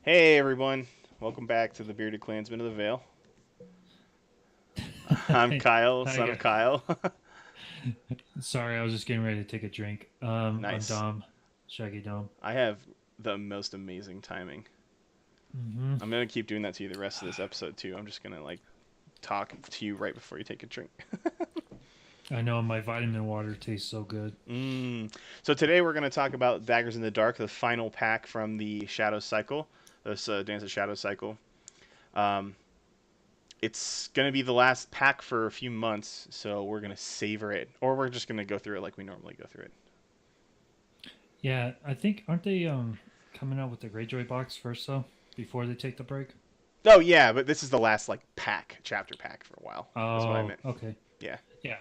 Hey everyone, welcome back to the Bearded Clansmen of the Vale. I'm Hi, Kyle, hi son of guys. Kyle. Sorry, I was just getting ready to take a drink. I'm Nice. Dom, Shaggy Dom. I have the most amazing timing. hmm I'm gonna keep doing that to you the rest of this episode too. I'm just gonna talk to you right before you take a drink. I know my vitamin water tastes so good. So today we're gonna talk about Daggers in the Dark, the final pack from the Shadow Cycle, this Dance of Shadow Cycle. Um, it's gonna be the last pack for a few months, so we're gonna savor it, or we're just gonna go through it like we normally go through it. Yeah, I think aren't they coming out with the Greyjoy box first though before they take the break? Oh yeah, but this is the last chapter pack for a while. That's what I Oh, meant. okay. Yeah. Yeah.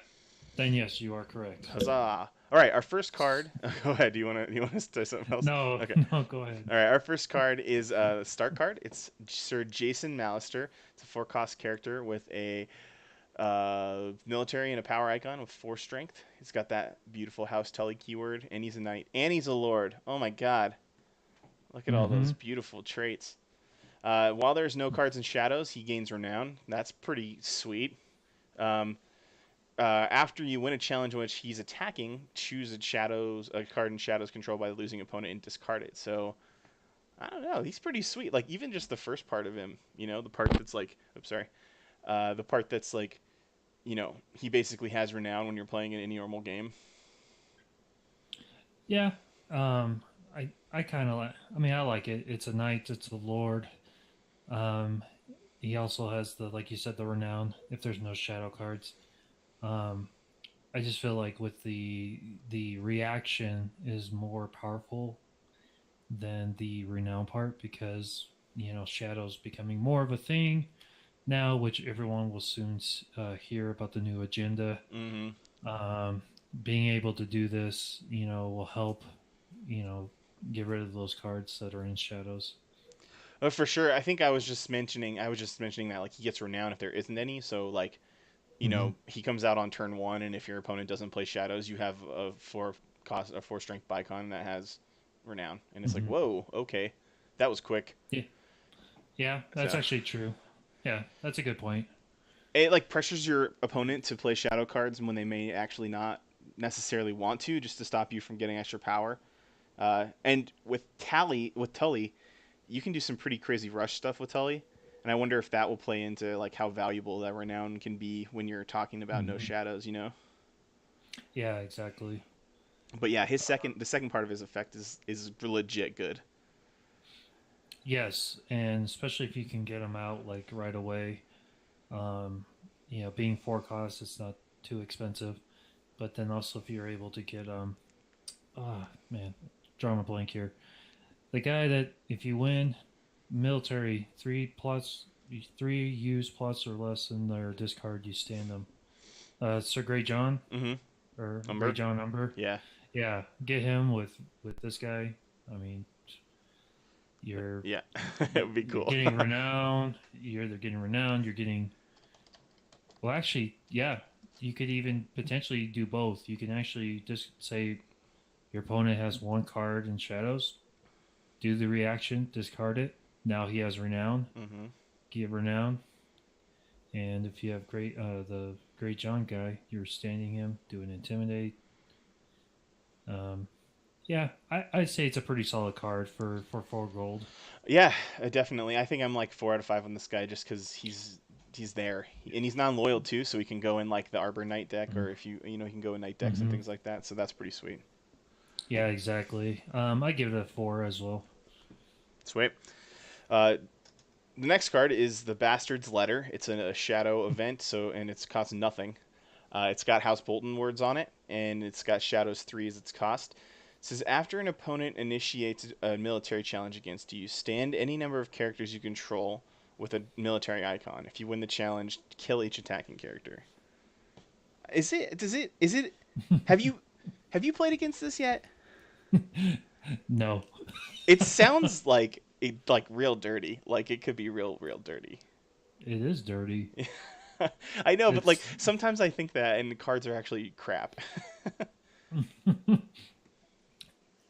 Then yes, you are correct. Huzzah! All right, our first card. Go ahead. Do you want to say something else? No, Okay. no, go ahead. All right, our first card is a start card. It's Sir Jason Mallister. It's a 4-cost character with a military and a power icon with 4 strength. He's got that beautiful House Tully keyword, and he's a knight, and he's a lord. Oh my God! Look at all those Mm-hmm. beautiful traits. While there's no cards in shadows, he gains renown. That's pretty sweet. Um, After you win a challenge in which he's attacking, choose a card in shadows controlled by the losing opponent and discard it. So I don't know, he's pretty sweet. Like even just the first part of him, the part that's like, oops, sorry, the part that's like, he basically has renown when you're playing in any normal game. Yeah. Um, I kind of like. I mean, I like it. It's a knight. It's a lord. Um, he also has the like you said the renown. If there's no shadow cards, um, I just feel like with the reaction is more powerful than the renown part because shadows becoming more of a thing now, which everyone will soon hear about the new agenda. Mm-hmm. Um, Being able to do this, will help, you know, get rid of those cards that are in shadows. But for sure, I think I was just mentioning that like he gets renown if there isn't any. So like, hmm he comes out on turn one, and if your opponent doesn't play shadows, you have a 4 strength Bicon that has renown, and it's like, hmm whoa, okay, that was quick. Yeah, yeah, that's So actually true. Yeah, that's a good point. it like pressures your opponent to play shadow cards when they may actually not necessarily want to, just to stop you from getting extra power. And with Tully, you can do some pretty crazy rush stuff with Tully, and I wonder if that will play into like how valuable that renown can be when you're talking about no hmm shadows. Yeah, exactly. But yeah, the second part of his effect is legit good. Yes, and especially if you can get them out like right away. Um, being four costs, it's not too expensive. But then also if you're able to get oh man, drawing a blank here. The guy that if you win military 3 use plus or less in their discard, you stand them. Sir Grey John Mm-hmm. or Grey Umber. John Umber. Yeah. Yeah, get him with this guy. I mean, you're Yeah. It would be you're cool. getting renown. You're either getting renowned. You're getting well. Actually, yeah, you could even potentially do both. You can actually just say your opponent has one card in shadows. Do the reaction, discard it. Now he has renown. Mm-hmm. Give renown. And if you have the Great John guy, you're standing him, do an intimidate. Um, yeah, I'd say it's a pretty solid card for 4 gold. Yeah, definitely. I think I'm like 4 out of 5 on this guy just because he's there and he's non-loyal too, so he can go in like the Arbor Knight deck, or if he can go in Knight decks and Mm-hmm. things like that. So that's pretty sweet. Yeah, exactly. I give it a 4 as well. Sweet. Uh, the next card is the Bastard's Letter. It's a shadow event, and it's cost nothing. It's got House Bolton words on it, and it's got Shadows 3 as its cost. It says after an opponent initiates a military challenge against you, stand any number of characters you control with a military icon. If you win the challenge, kill each attacking character. Is it? Does it? Is it? Have you have you played against this yet? No, It sounds like real dirty. Like it could be real dirty. it is dirty. I know, but like It's. sometimes I think that, and the cards are actually crap.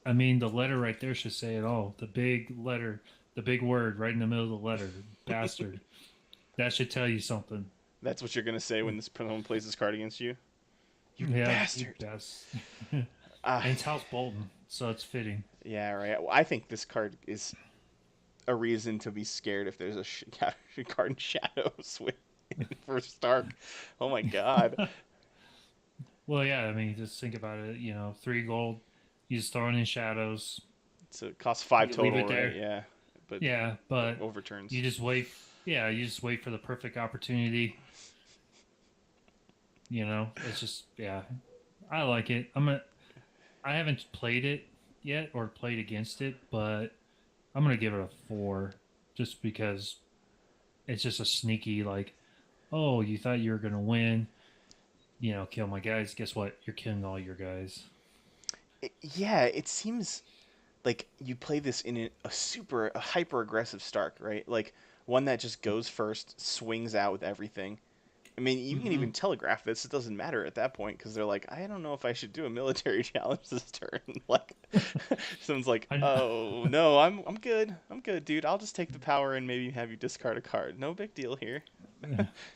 I mean, the letter right there should say it all. The big letter, the big word right in the middle of the letter, bastard. That should tell you something. That's what you're gonna say when someone plays this card against you. You Yeah, you bastard. best. And Uh, it's House Bolton, so it's fitting. yeah, right. Well, I think this card is a reason to be scared if there's a card in Shadows with for Stark. Oh my god. Well, yeah, I mean, just think about it. 3 gold. You just throw it in shadows. So it costs 5 You leave total, it right? there. Yeah. But Yeah, but overturns. you just wait. Yeah, you just wait for the perfect opportunity. It's just yeah. I like it. I haven't played it yet or played against it, but I'm gonna give it a 4, just because it's just a sneaky like, oh, you thought you were gonna win. Kill my guys. Guess what? You're killing all your guys. Yeah, it seems like you play this in a hyper aggressive Stark, right? Like one that just goes first, swings out with everything. I mean, you can Mm-hmm. even telegraph this. It doesn't matter at that point because they're like, I don't know if I should do a military challenge this turn. Like, someone's like, I, oh no, I'm good. I'm good, dude. I'll just take the power and maybe have you discard a card. No big deal here.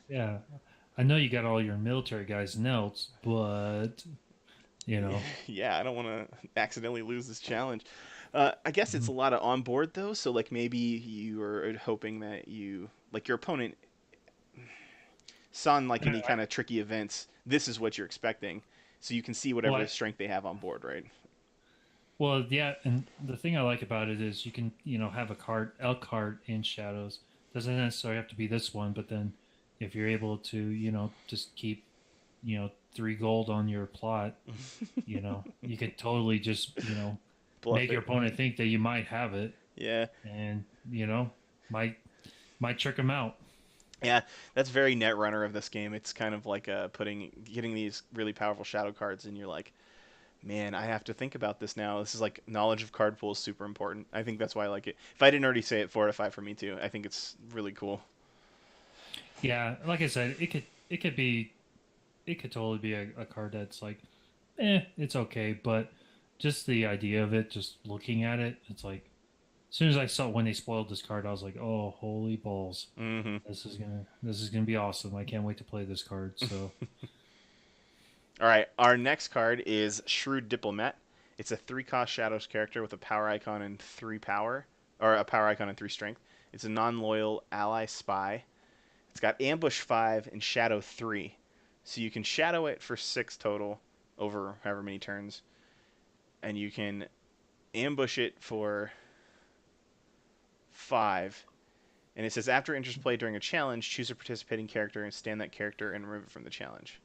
yeah, I know you got all your military guys knelt, but you know, Yeah, I don't want to accidentally lose this challenge. I guess it's mhm. a lot of on board though, so like maybe you are hoping that your opponent saw in like any kind of tricky events. This is what you're expecting, so you can see whatever Well, strength they have on board, right? well, yeah, and the thing I like about it is you can, have a card in shadows. Doesn't necessarily have to be this one, but then if you're able to, just keep, 3 gold on your plot, you could totally just, Bluff make your it. opponent think that you might have it, Yeah, and might might trick them out. yeah, that's very net runner of this game. It's kind of like getting these really powerful shadow cards, and you're like, man, I have to think about this now. This is like knowledge of card pool is super important. I think that's why I like it. If I didn't already say it, 4 out of 5 for me too. I think it's really cool. Yeah, like I said, it could totally be a card that's like, it's okay, but just the idea of it, just looking at it, it's like as soon as I saw when they spoiled this card, I was like, oh, holy balls. Hmm. This is gonna be awesome. I can't wait to play this card. So All right, our next card is Shrewd Diplomat. It's a 3 cost Shadows character with a power icon and 3 power, or a power icon and 3 strength. It's a non-loyal ally spy. It's got Ambush 5 and Shadow 3, so you can shadow it for 6 total over however many turns, and you can ambush it for 5. And it says after interest play during a challenge, choose a participating character and stand that character and remove it from the challenge.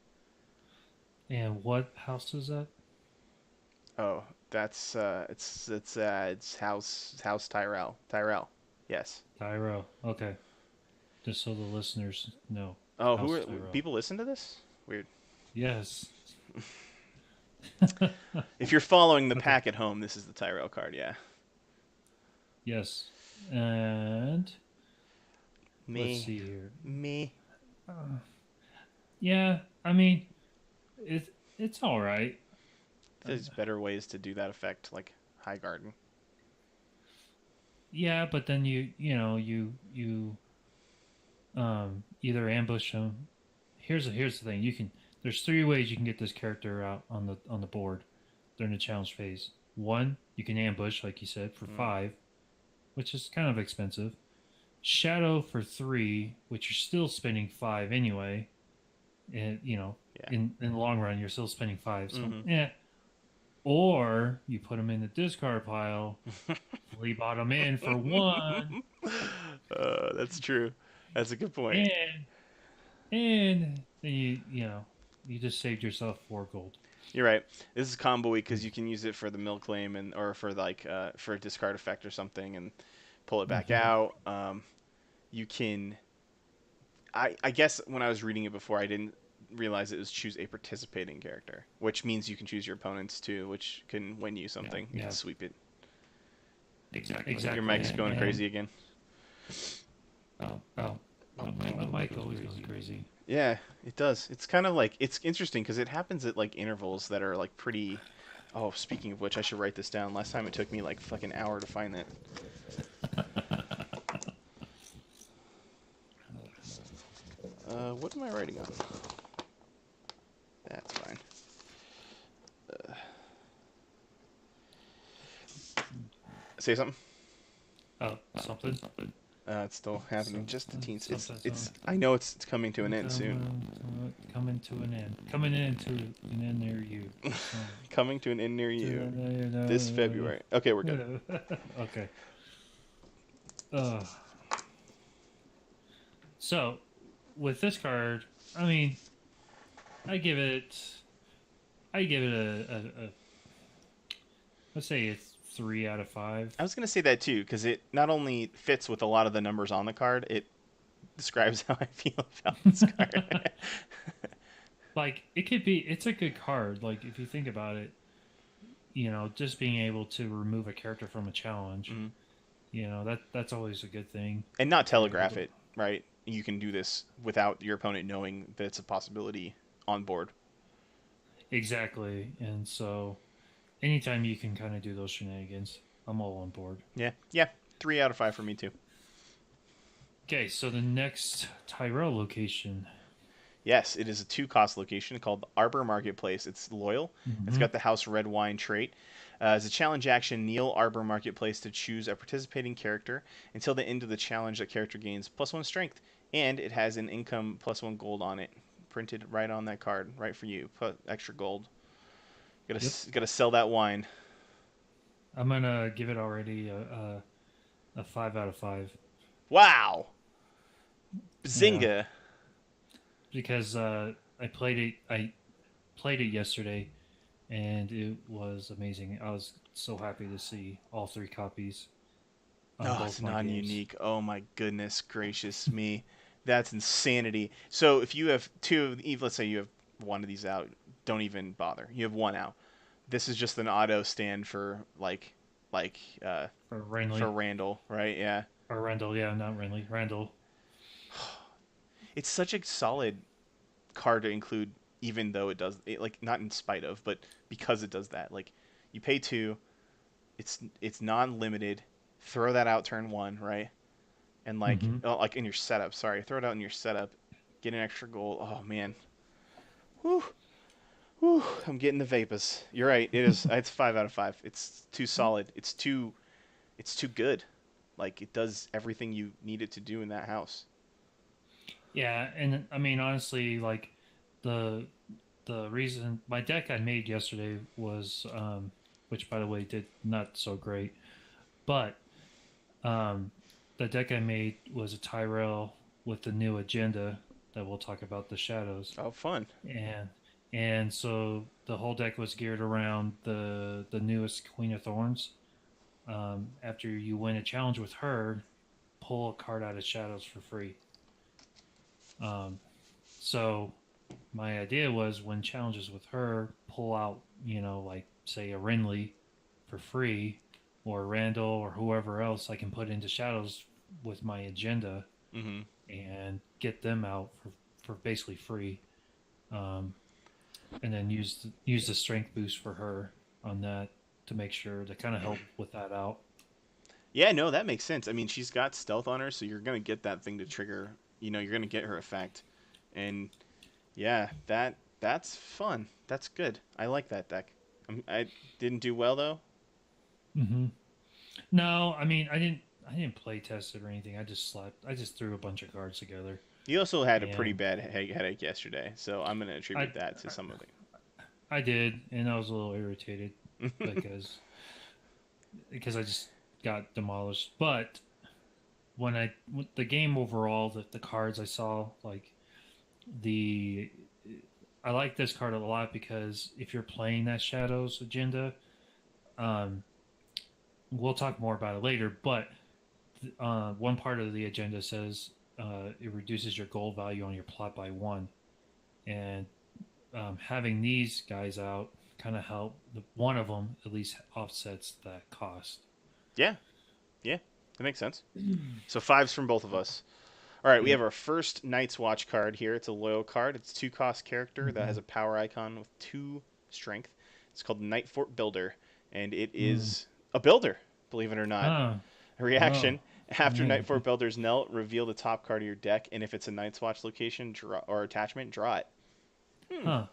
and what house is that? Oh, that's it's House Tyrell. Tyrell. Yes. Tyro. Okay. Just so the listeners know. Oh, who House are Tyrell. people listen to this? Weird. Yes. If you're following the Okay. pack at home, this is the Tyrell card, yeah. Yes. And let's Me. see here. Me. Uh, yeah, I mean, it's all right. There's better ways to do that effect, like High Garden. Yeah, but then you either ambush them. Here's the thing. There's 3 ways you can get this character out on the board during the challenge phase. One, you can ambush, like you said, for Mm. 5, which is kind of expensive. Shadow for 3, which you're still spending 5 anyway. And Yeah. in the long run, you're still spending 5. So Mm-hmm. yeah. Or you put them in the discard pile, flea bottom in for 1, That's true. That's a good point. and and then you just saved yourself 4 gold. You're right. This is combo-y because you can use it for the mill claim and or for like for a discard effect or something and pull it back Mm-hmm. out. You can. I guess when I was reading it before, I didn't realize it was choose a participating character, which means you can choose your opponents too, which can win you Yeah, something. You can yeah, sweep it. Your exactly. mic's going And crazy again. oh, oh, my mic always goes crazy. Yeah, it does. It's kind of like it's interesting because it happens at like intervals that are like pretty. Oh, speaking of which, I should write this down. Last time it took me like fucking hour to find that. What am I writing on? That's fine. Say something. Oh, something. It's still happening. Just the Something. teens. Something. It's. Something. I know it's coming to an end soon. Coming to an end. Coming into an end near you. Coming to an end near you this February. Okay, we're good. Okay. Uh, so, with this card, I mean, I give it, I give it a let's say it's 3 out of 5. I was gonna say that too because it not only fits with a lot of the numbers on the card, it describes how I feel about this card. Like it could be, it's a good card. Like if you think about it, just being able to remove a character from a challenge, Hmm. that's always a good thing. And not You're able telegraph to it, right? You can do this without your opponent knowing that it's a possibility on board. exactly, and so anytime you can kind of do those shenanigans, I'm all on board. Yeah, yeah. 3 out of 5 for me too. Okay, so the next Tyrell location. Yes, it is a 2 cost location called the Arbor Marketplace. It's loyal. It's Mm-hmm. got the House Red Wine trait. As a challenge action, kneel Arbor Marketplace to choose a participating character. Until the end of the challenge, that character gains +1 strength, and it has an income +1 gold on it, printed right on that card, right for you. Put extra gold. Yep. Gotta sell that wine. I'm gonna give it already a 5 out of 5. Wow, Yeah, Bazinga! because I played it yesterday, and it was amazing. I was so happy to see all 3 copies on Oh, it's both my games. non-unique. Oh my goodness gracious me, that's insanity. So if you have two, let's say you have one of these out, don't even bother. You have one out. This is just an auto stand for like Or for Renly. Randall, right? Yeah, Or Randall, yeah, not Renly. Randall. it's such a solid card to include, even though it does it, like not in spite of, but because it does that. Like you pay 2, it's non-limited. Throw that out turn 1, right? And like Mm-hmm. oh, like in your setup. Sorry, throw it out in your setup. Get an extra goal. Oh man, whew, whew, I'm getting the vapors. You're right. It is. It's 5 out of 5. It's too solid. It's too good. Like it does everything you need it to do in that house. Yeah, and I mean honestly, like the the reason my deck I made yesterday was which by the way did not so great, but um the deck I made was a Tyrell with the new agenda that we'll talk about, the shadows. Oh, fun. And so the whole deck was geared around the newest Queen of Thorns. After you win a challenge with her, pull a card out of shadows for free. Um, so my idea was when challenges with her, pull out, like say a Renly for free, or Randall or whoever else I can put into shadows with my agenda Mm-hmm. and get them out for basically free. Um, and then use the strength boost for her on that to make sure to kind of help with that out. Yeah, no, that makes sense. I mean, she's got stealth on her, so you're gonna get that thing to trigger. You're gonna get her effect, and yeah, that's fun. That's good. I like that deck. I didn't do well though. Mm-hmm. No, I mean I didn't play test it or anything. I just slept. I just threw a bunch of cards together, You also had a pretty and bad headache yesterday, so I'm gonna I attribute that to some of I did, and I was a little irritated it. because I just got demolished. But when the game overall, the cards I saw, like the I like this card a lot because if you're playing that Shadows agenda, um, we'll talk more about it later. But one part of the agenda says it reduces your gold value on your plot by 1, and having these guys out kind of help. One of them at least offsets that cost. Yeah, yeah, that makes sense. So fives from both of us. All right, we have Yep. our first Night's Watch card here. It's a loyal card. It's 2 cost character that has Mm-hmm. a power icon with 2 strength. It's called Night Fort Builder, and it Mm. is a builder. Believe it or not, Ah. a Oh. reaction. After Yeah. Night 4 Builder's Knelt, reveal the top card of your deck, and if it's a Night's Watch location draw or attachment, draw it. Hmm. Huh.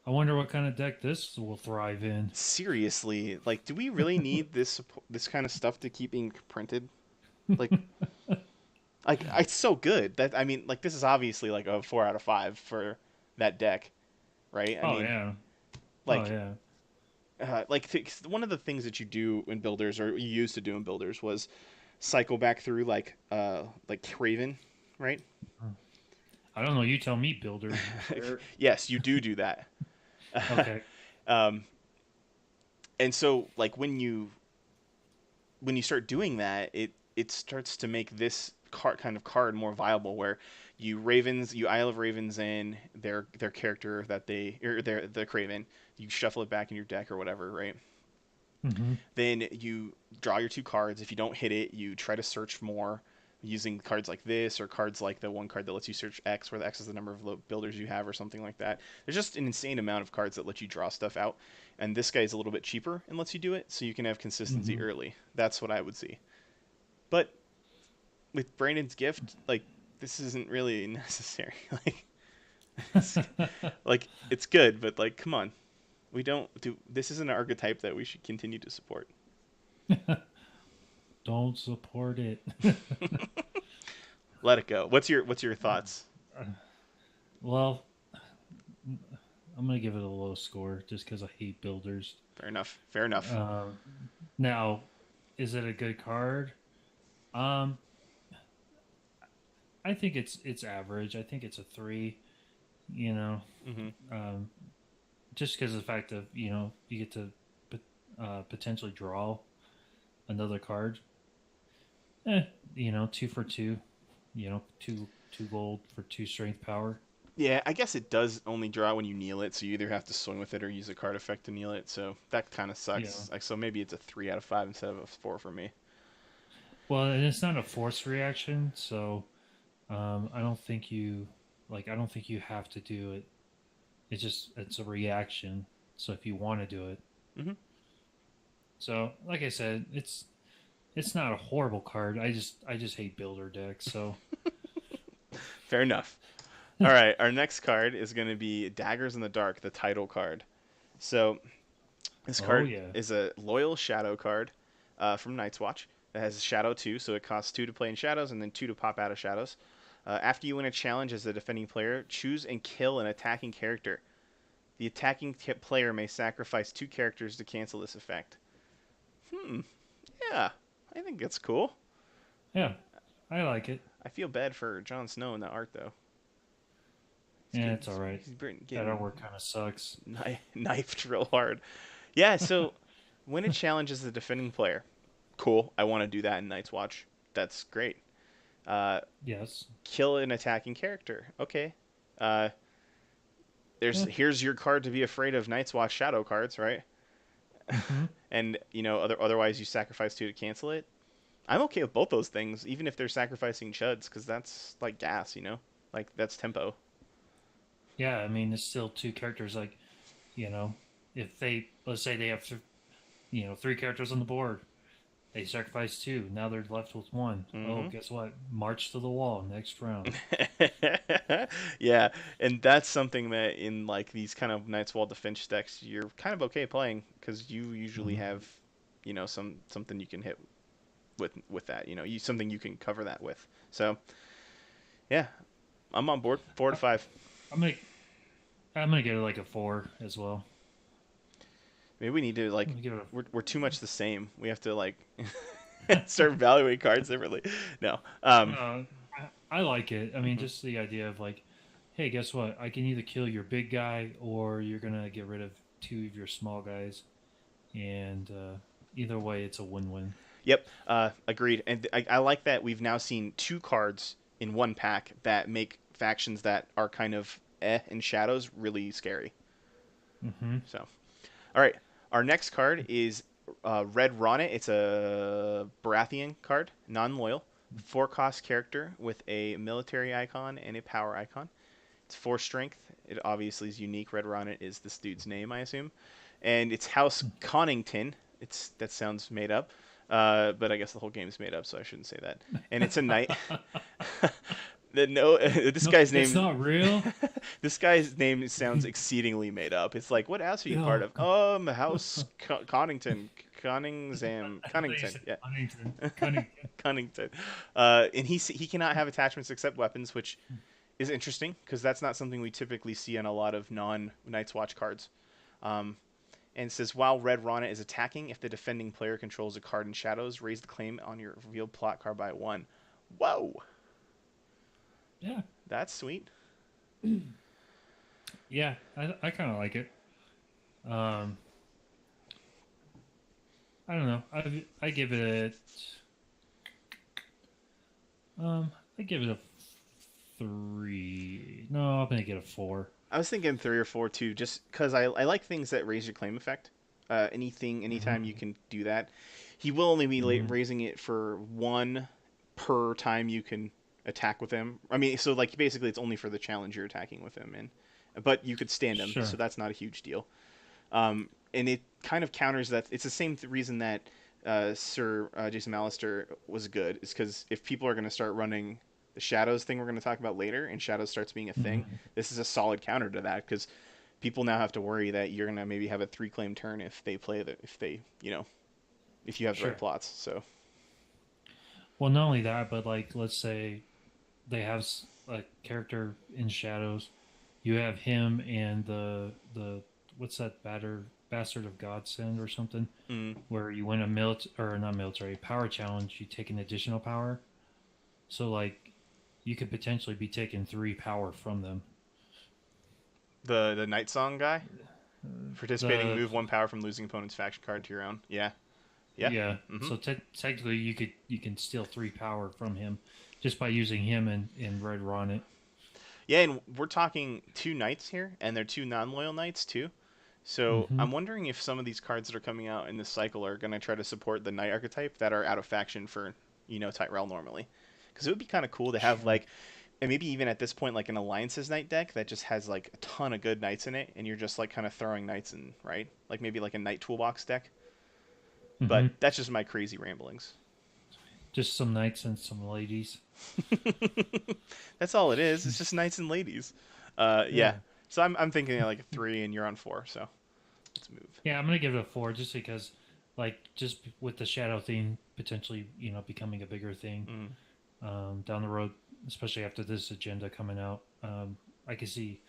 I wonder what kind of deck this will thrive in. Seriously, like, do we really need this kind of stuff to keep being printed? Like, it's so good that I mean, like, this is obviously like a 4 out of 5 for that deck, right? I Oh mean, yeah. Oh like, yeah. one of the things that you do in builders, or you used to do in builders, was cycle back through like Craven, right? I don't know. You tell me, builder. Eric. Yes, you do that. Okay. um, and so like when you start doing that, it starts to make this kind of card more viable, where you Isle of Ravens in their character that they or their the Craven, you shuffle it back in your deck or whatever, right? Mm-hmm. Then you draw your 2 cards. If you don't hit it, you try to search more using cards like this or cards like the one card that lets you search X, where the X is the number of builders you have or something like that. There's just an insane amount of cards that let you draw stuff out, and this guy's a little bit cheaper and lets you do it, so you can have consistency Mm-hmm. early. That's what I would see. But with Brandon's gift, like, this isn't really necessary. It's, it's good, but like, come on, we don't do this. Is an archetype that we should continue to support. Don't support it. Let it go. What's your thoughts? Well, I'm gonna give it a low score just because I hate builders. Fair enough. Fair enough. Uh, Now, is it a good card? Um, I think it's average. I think it's a three. You know, Hmm. um, just because of the fact of you get to potentially draw another card. Eh, 2 for 2. Two gold for 2 strength power. Yeah, I guess it does only draw when you kneel it, so you either have to swing with it or use a card effect to kneel it. So that kind of Yeah. sucks. Like, so maybe it's a 3 out of 5 instead of a 4 for me. Well, and it's not a force reaction, so I don't think you I don't think you have to do it. It's a reaction. So if you want to do it, Hmm. so like I said, it's not a horrible card. I just hate builder decks. So Fair enough. All right, our next card is going to be Daggers in the Dark, the title card. So this oh card yeah. is a loyal shadow card from Night's Watch. It has shadow 2, so it costs 2 to play in shadows and then 2 to pop out of shadows. After you win a challenge as the defending player, choose and kill an attacking character. The attacking player may sacrifice 2 characters to cancel this effect. Hmm. Yeah, I think that's cool. Yeah, I like it. I feel bad for Jon Snow in the art though. Yeah, it's all right. He's That getting artwork kind of sucks. knifed real hard. Yeah. So when it challenges the defending player, cool. I want to do that in Night's Watch. That's great. Uh, Yes. Kill an attacking character. Okay. Uh, there's Yeah. here's your card to be afraid of. Night's Watch shadow cards, right? Mm-hmm. And otherwise you sacrifice 2 to cancel it. I'm okay with both those things, even if they're sacrificing chuds, because that's like gas. Like, that's tempo. Yeah, I mean, it's still 2 characters. Like, you know, if they let's say they have 3 characters on the board, they sacrifice 2. Now they're left with 1. Oh, Hmm. guess what? March to the wall next round. Yeah, and that's something that in like these kind of Night's Wall defense decks, you're kind of okay playing because you usually Mm-hmm. have, something you can hit with that. Something you can cover that with. So yeah, I'm on board. Four to I, five. I'm gonna I'm gonna give it like a 4 as well. Maybe we need to, I'm like, gonna give it we're too much the same. We have to, like, start evaluating cards differently. No. I like it. I mean, Mhm. just the idea of like, hey, guess what? I can either kill your big guy or you're gonna get rid of 2 of your small guys, and either way, it's a win-win. Yep. Agreed. And I like that we've now seen 2 cards in one pack that make factions that are kind of in shadows really scary. Mm-hmm. So, all right. Our next card is Red Ronnet. It's a Baratheon card, non-loyal, 4 cost character with a military icon and a power icon. It's 4 strength. It obviously is unique. Red Ronnet is this dude's name, I assume, and it's House Connington. That sounds made up. But I guess the whole game's made up, so I shouldn't say that. And it's a knight. No, this No, guy's it's name. not real. This guy's name sounds exceedingly made up. It's like, what house are you part Oh, of? House Connington, Cunnington. Yeah, Huntington, Cunningham. Cunnington. And he cannot have attachments except weapons, which is interesting because that's not something we typically see on a lot of non Night's Watch cards. Um, and it says while Red Rana is attacking, if the defending player controls a card in shadows, raise the claim on your revealed plot card by 1. Whoa, Yeah, that's sweet. yeah, I kind of like it. Um, I don't know. I give it a 3. No, I'm gonna get a 4. I was thinking 3 or 4 too, just because I like things that raise your claim effect. Anytime you Mm-hmm. can do that. He will only be Mm-hmm. raising it for 1 per time you can attack with him. I mean, so like basically it's only for the challenge you're attacking with him in, but you could stand him, so Sure. that's not a huge deal. And it kind of counters that. It's the same reason that Sir Jason Mallister was good, is because if people are going to start running the Shadows thing we're going to talk about later, and Shadows starts being a thing, Mm-hmm. this is a solid counter to that because people now have to worry that you're going to maybe have a 3 claim turn if they play the if they if you have the right Sure. plots. So Well, not only that, but like, let's say they have a character in Shadows. You have him and the what's that bastard of Godsend or something, mm, where you win a or not military power challenge, you take an additional power. So like, you could potentially be taking 3 power from them. the Night Song guy participating, The move 1 power from losing opponent's faction card to your own. Yeah, yeah. Yeah, Mm-hmm. so technically you can steal 3 power from him just by using him and Red Ron. Yeah, and we're talking 2 knights here, and they're 2 non-loyal knights too. So Mm-hmm. I'm wondering if some of these cards that are coming out in this cycle are going to try to support the knight archetype that are out of faction for Tyrell normally, because it would be kind of cool to have Sure. like, and maybe even at this point like an alliances knight deck that just has like a ton of good knights in it, and you're just like kind of throwing knights in, right? Like maybe like a knight toolbox deck. Mm-hmm. But that's just my crazy ramblings. Just some knights and some ladies. That's all it is. It's just knights and ladies. Yeah. Yeah. So I'm thinking like a 3, and you're on 4. So let's move. Yeah, I'm gonna give it a 4 just because, like, just with the shadow theme potentially, becoming a bigger thing Mm. down the road, especially after this agenda coming out. I can see,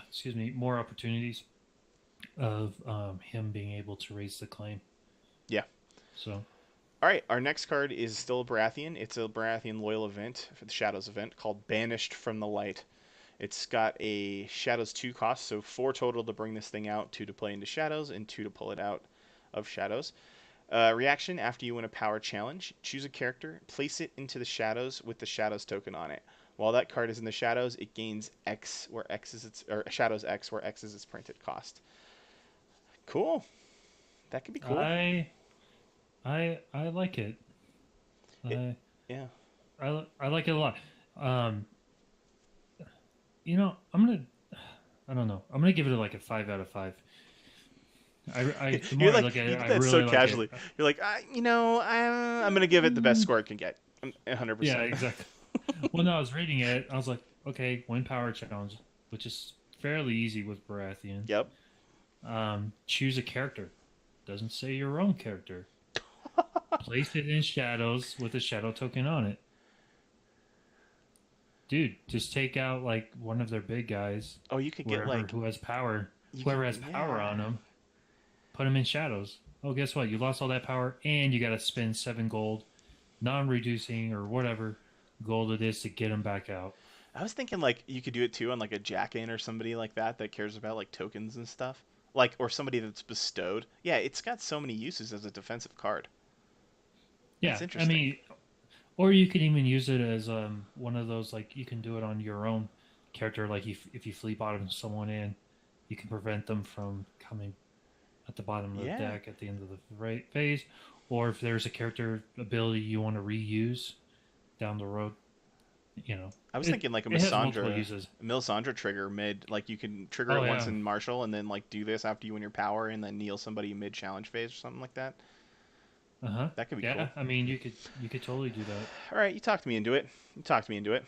excuse me, more opportunities of him being able to raise the claim. Yeah. So, All right. Our next card is still a Baratheon. It's a Baratheon loyal event for the Shadows event called Banished from the Light. It's got a Shadows 2 cost, so 4 total to bring this thing out, 2 to play into Shadows, and 2 to pull it out of Shadows. Reaction: after you win a power challenge, choose a character, place it into the Shadows with the Shadows token on it. While that card is in the Shadows, it gains X, where X is its or Shadows X, where X is its printed cost. Cool. That could be cool. I I like it. It, I yeah. I like it a lot. Um, I'm gonna. I don't know. I'm gonna give it like a 5 out of 5. The You're more I like, look at you it, did I that so really like it. casually. You're like, I'm gonna give it the best Mm, score it can get. 100. yeah, percent exactly. Well, no, I was reading it. I was like, okay, win power challenge, which is fairly easy with Baratheon. Yep. Choose a character. Doesn't say your own character. Place it in shadows with a shadow token on it. Dude, just take out like one of their big guys, Oh, you could get wherever like who has power, you could whoever has power yeah. on them, put them in shadows. Oh, guess what? You lost all that power, and you got to spend 7 gold, non-reducing or whatever gold it is to get them back out. I was thinking like you could do it too on like a jack-in or somebody like that cares about like tokens and stuff. Like or somebody that's bestowed. Yeah, it's got so many uses as a defensive card. That's Yeah, I interesting. mean, or you can even use it as one of those like you can do it on your own character. Like if you flea bottom someone in, you can prevent them from coming at the bottom of the Yeah. deck at the end of the phase, or if there's a character ability you want to reuse down the road, you know, I was it thinking like a it has multiple Melisandre, uses. Melisandre trigger mid, like you can trigger Oh it once yeah, in Marshall and then like do this after you win your power and then kneel somebody mid challenge phase or something like that. Uh-huh. That could be Yeah, cool. I mean, you could totally do that. All right, you talked me into it. You talked me into it.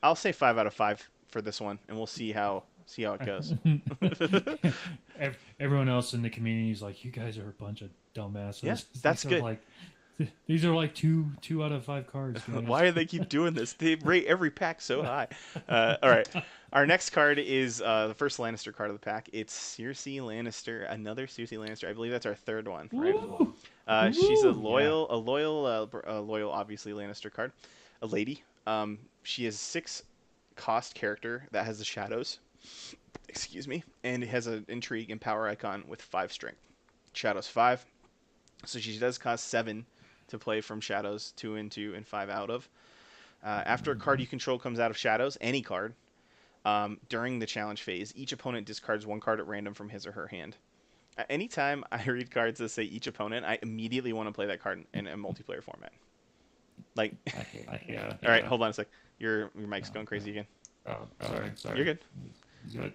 I'll say 5 out of 5 for this one, and we'll see how it goes. Everyone else in the community is like, you guys are a bunch of Yeah, dumbasses. that's good. These are like two out of five cards, guys. Why do they keep doing this? They rate every pack so high. All right, our next card is the first Lannister card of the pack. It's Cersei Lannister, another Cersei Lannister. I believe that's our third one, right? Woo! She's a Woo! Yeah. loyal, obviously Lannister card, a lady. She is 6 cost character that has the shadows. Excuse me, and it has an intrigue and power icon with 5 strength. Shadows 5, so she does cost 7 to play from shadows, 2 into and 5 out of. After a card Hmm. you control comes out of shadows, any card, during the challenge phase, each opponent discards 1 card at random from his or her hand. Anytime I read cards that say each opponent, I immediately want to play that card in a multiplayer format. Like, Yeah. all right, hold on a sec. Your mic's going crazy again. Oh, sorry. You're good. Good.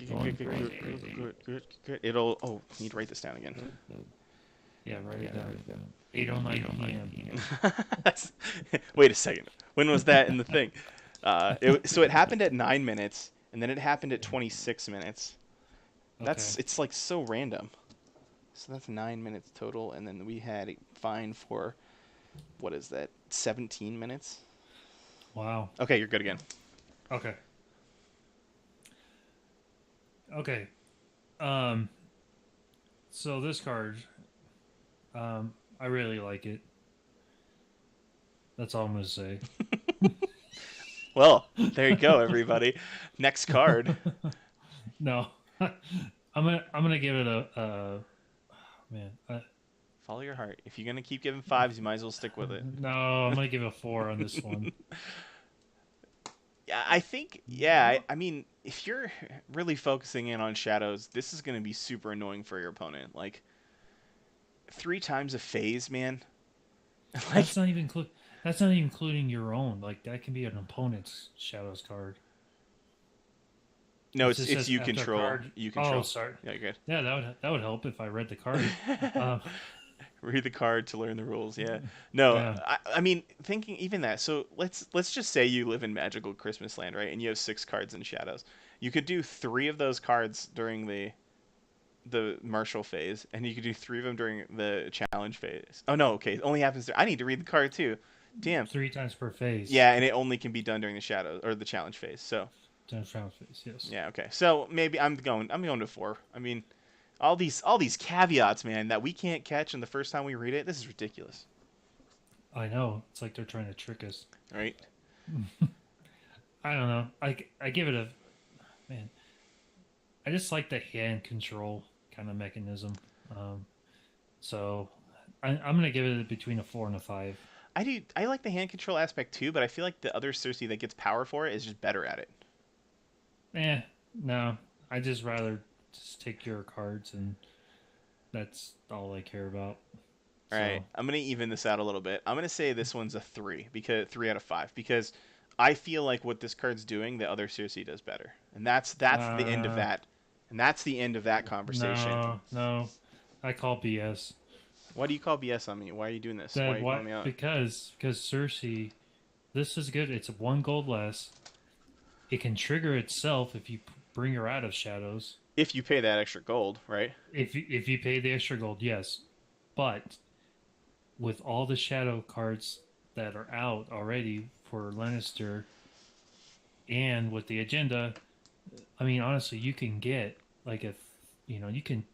Going crazy. Good. It'll. Oh, I need to write this down again. Yeah, write it down. 8:09 p.m. Wait a second. When was that in the thing? So it happened at 9 minutes, and then it happened at 26 minutes. Okay. It's like so random. So that's 9 minutes total, and then we had a fine for what is that? 17 minutes. Wow. Okay, you're good again. Okay. Okay. Um. So this card, I really like it. That's all I'm gonna say. Well, there you go, everybody. Next card. No, I'm gonna give it a man. Follow your heart. If you're gonna keep giving fives, you might as well stick with it. No, I'm gonna give it a 4 on this one. Yeah, I think. Yeah, I mean, if you're really focusing in on shadows, this is gonna be super annoying for your opponent. Like 3 times a phase, man. Like That's not even that's not even including your own. Like that can be an opponent's shadows card. no, It it's just it's says you after a control. card. You Oh, control. sorry. Yeah, good. Yeah, that would help if I read the card. Um, Read the card to learn the rules. Yeah. No, yeah. I mean thinking even that. So let's just say you live in magical Christmas land, right? And you have 6 cards in shadows. You could do 3 of those cards during the martial phase, and you could do 3 of them during the challenge phase. Oh no, okay, it only happens. I need to read the card too. Damn. 3 times per phase. Yeah, and it only can be done during the shadows or the challenge phase. So Times round phase. Yes. yeah, okay. So maybe I'm going to 4. I mean, all these caveats, man, that we can't catch in the first time we read it. This is ridiculous, I know. It's like they're trying to trick us. right? I don't know. I give it a man. I just like the hand control kind of mechanism. Um, so I'm gonna give it between a 4 and a 5. I do. I like the hand control aspect too, but I feel like the other Cersei that gets power for it is just better at it. No. I just rather just take your cards and that's all I care about. All right, So I'm gonna even this out a little bit. I'm gonna say this one's a 3 because 3 out of 5 because I feel like what this card's doing, the other Cersei does better, and that's the end of uh, that, and that's the end of that conversation. no, I call BS. What do you call BS on me? Why are you doing this? Why are That you calling me what out? because Cersei, this is good. It's 1 gold less. It can trigger itself if you bring her out of shadows. If you pay that extra gold, right? If you pay the extra gold, yes. But with all the shadow cards that are out already for Lannister, and with the agenda, I mean, honestly, you can get like a, you can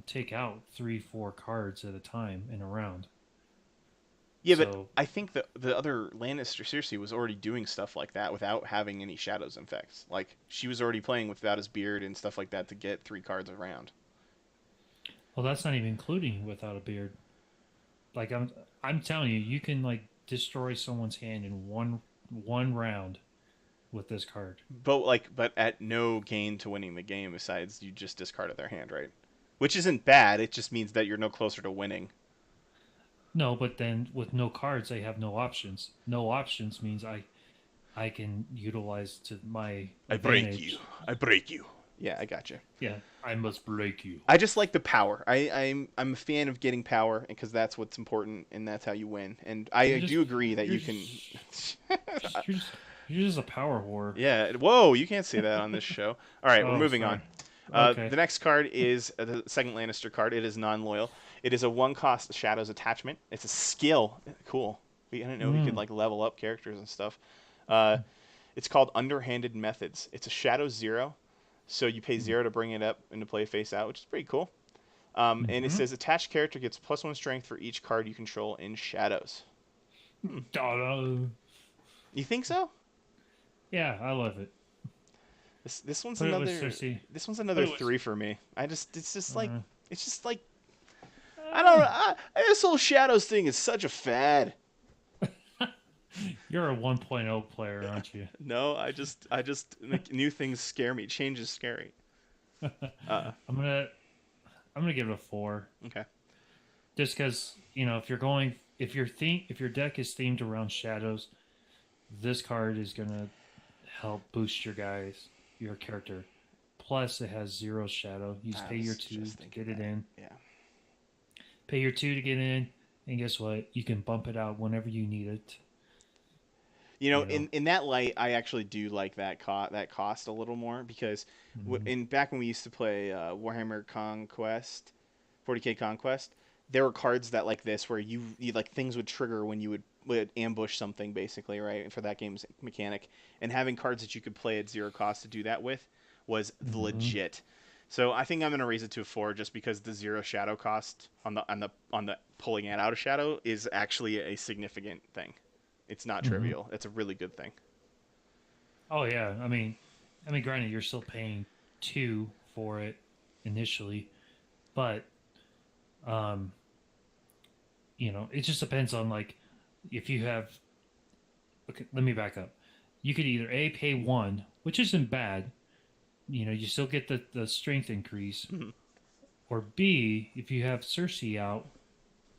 take out 3, 4 cards at a time in a round. Yeah, but So, I think the other Lannister Cersei was already doing stuff like that without having any shadows effects. Like she was already playing without his beard and stuff like that to get 3 cards around. well, that's not even including without a beard. Like I'm telling you, you can like destroy someone's hand in one round with this card. But at no gain to winning the game besides you just discarded their hand, right? Which isn't bad. It just means that you're no closer to winning. No, but then with no cards, I have no options. No options means I can utilize to my I break you. advantage. I break you. Yeah, I got you. Yeah, I must break you. I just like the power. I'm a fan of getting power because that's what's important and that's how you win. And You're I just do agree that you're you can. just you're just you're just a power whore. Yeah. Whoa, you can't say that on this show. All right, we're Oh, moving on. sorry. Okay. The next card is the second Lannister card. It is non-loyal. It is a one-cost Shadows attachment. It's a skill. Cool. I didn't know we could Mm. like level up characters and stuff. Uh, it's called Underhanded Methods. It's a Shadow 0, so you pay 0 to bring it up into play face out, which is pretty cool. And it Mm-hmm. says attached character gets +1 strength for each card you control in Shadows. Hmm. You think so? Yeah, I love it. This one's Put it with another Cersei. this one's Put another it with. 3 for me. It's just like Uh, it's just like I don't know. uh, This whole Shadows thing is such a fad. you're a 1.0 player, aren't you? No, I just like, new things scare me. Change is scary. Uh, I'm gonna I'm gonna give it a 4. okay. Just because if your deck is themed around shadows, this card is gonna help boost your character. Plus, it has 0 shadow. You just I pay your was 2 just to thinking get it that. in. Yeah. Pay your 2 to get in, and guess what? You can bump it out whenever you need it. You know, You know. in that light, I actually do like that cost a little more because Mm-hmm. in back when we used to play Warhammer Conquest, 40K Conquest, there were cards that like this where you like things would trigger when you would ambush something basically, right? For that game's mechanic, and having cards that you could play at 0 cost to do that with was Mm-hmm. legit. So I think I'm gonna raise it to a 4 just because the 0 shadow cost on the pulling it out of shadow is actually a significant thing. It's not Mm-hmm. trivial. It's a really good thing. Oh yeah. Granted, you're still paying 2 for it initially, but um, it just depends on like if you have. Okay, let me back up. You could either a pay 1, which isn't bad. You still get the strength increase, Mhm. or B, if you have Cersei out,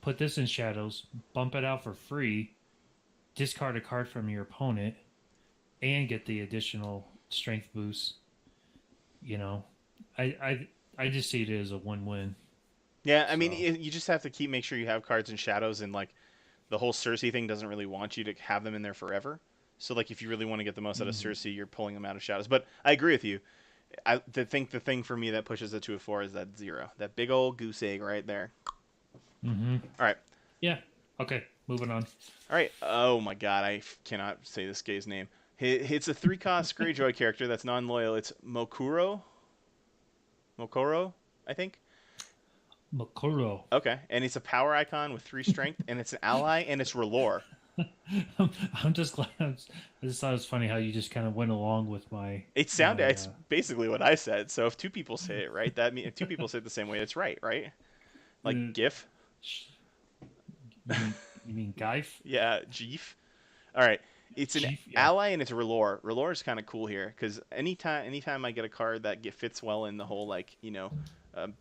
put this in shadows, bump it out for free, discard a card from your opponent, and get the additional strength boost. You know, I I I just see it as a win-win. Yeah, I mean, So. you just have to make sure you have cards in shadows, and like the whole Cersei thing doesn't really want you to have them in there forever. So like, if you really want to get the most out of Mm, Cersei, you're pulling them out of shadows. But I agree with you. The thing for me that pushes it to a 4 is that 0, that big old goose egg right there. mm-hmm. All right, Yeah. Okay. Moving on. all right. Oh my God, cannot say this guy's name. It's a 3-cost Greyjoy character that's non-loyal. It's Mokoro, I think. Makuro. Okay, and it's a power icon with 3 strength, and it's an ally, and it's Relore. I'm just glad. I just thought it was funny how you just kind of went along with It's basically what I said. So if two people say it right, that means if two people say it the same way, it's right, right? Like uh, GIF, you mean Geif? yeah, GIF. All right, it's an Chief? Yeah. ally and it's Relore. Relore is kind of cool here because anytime I get a card that fits well in the whole like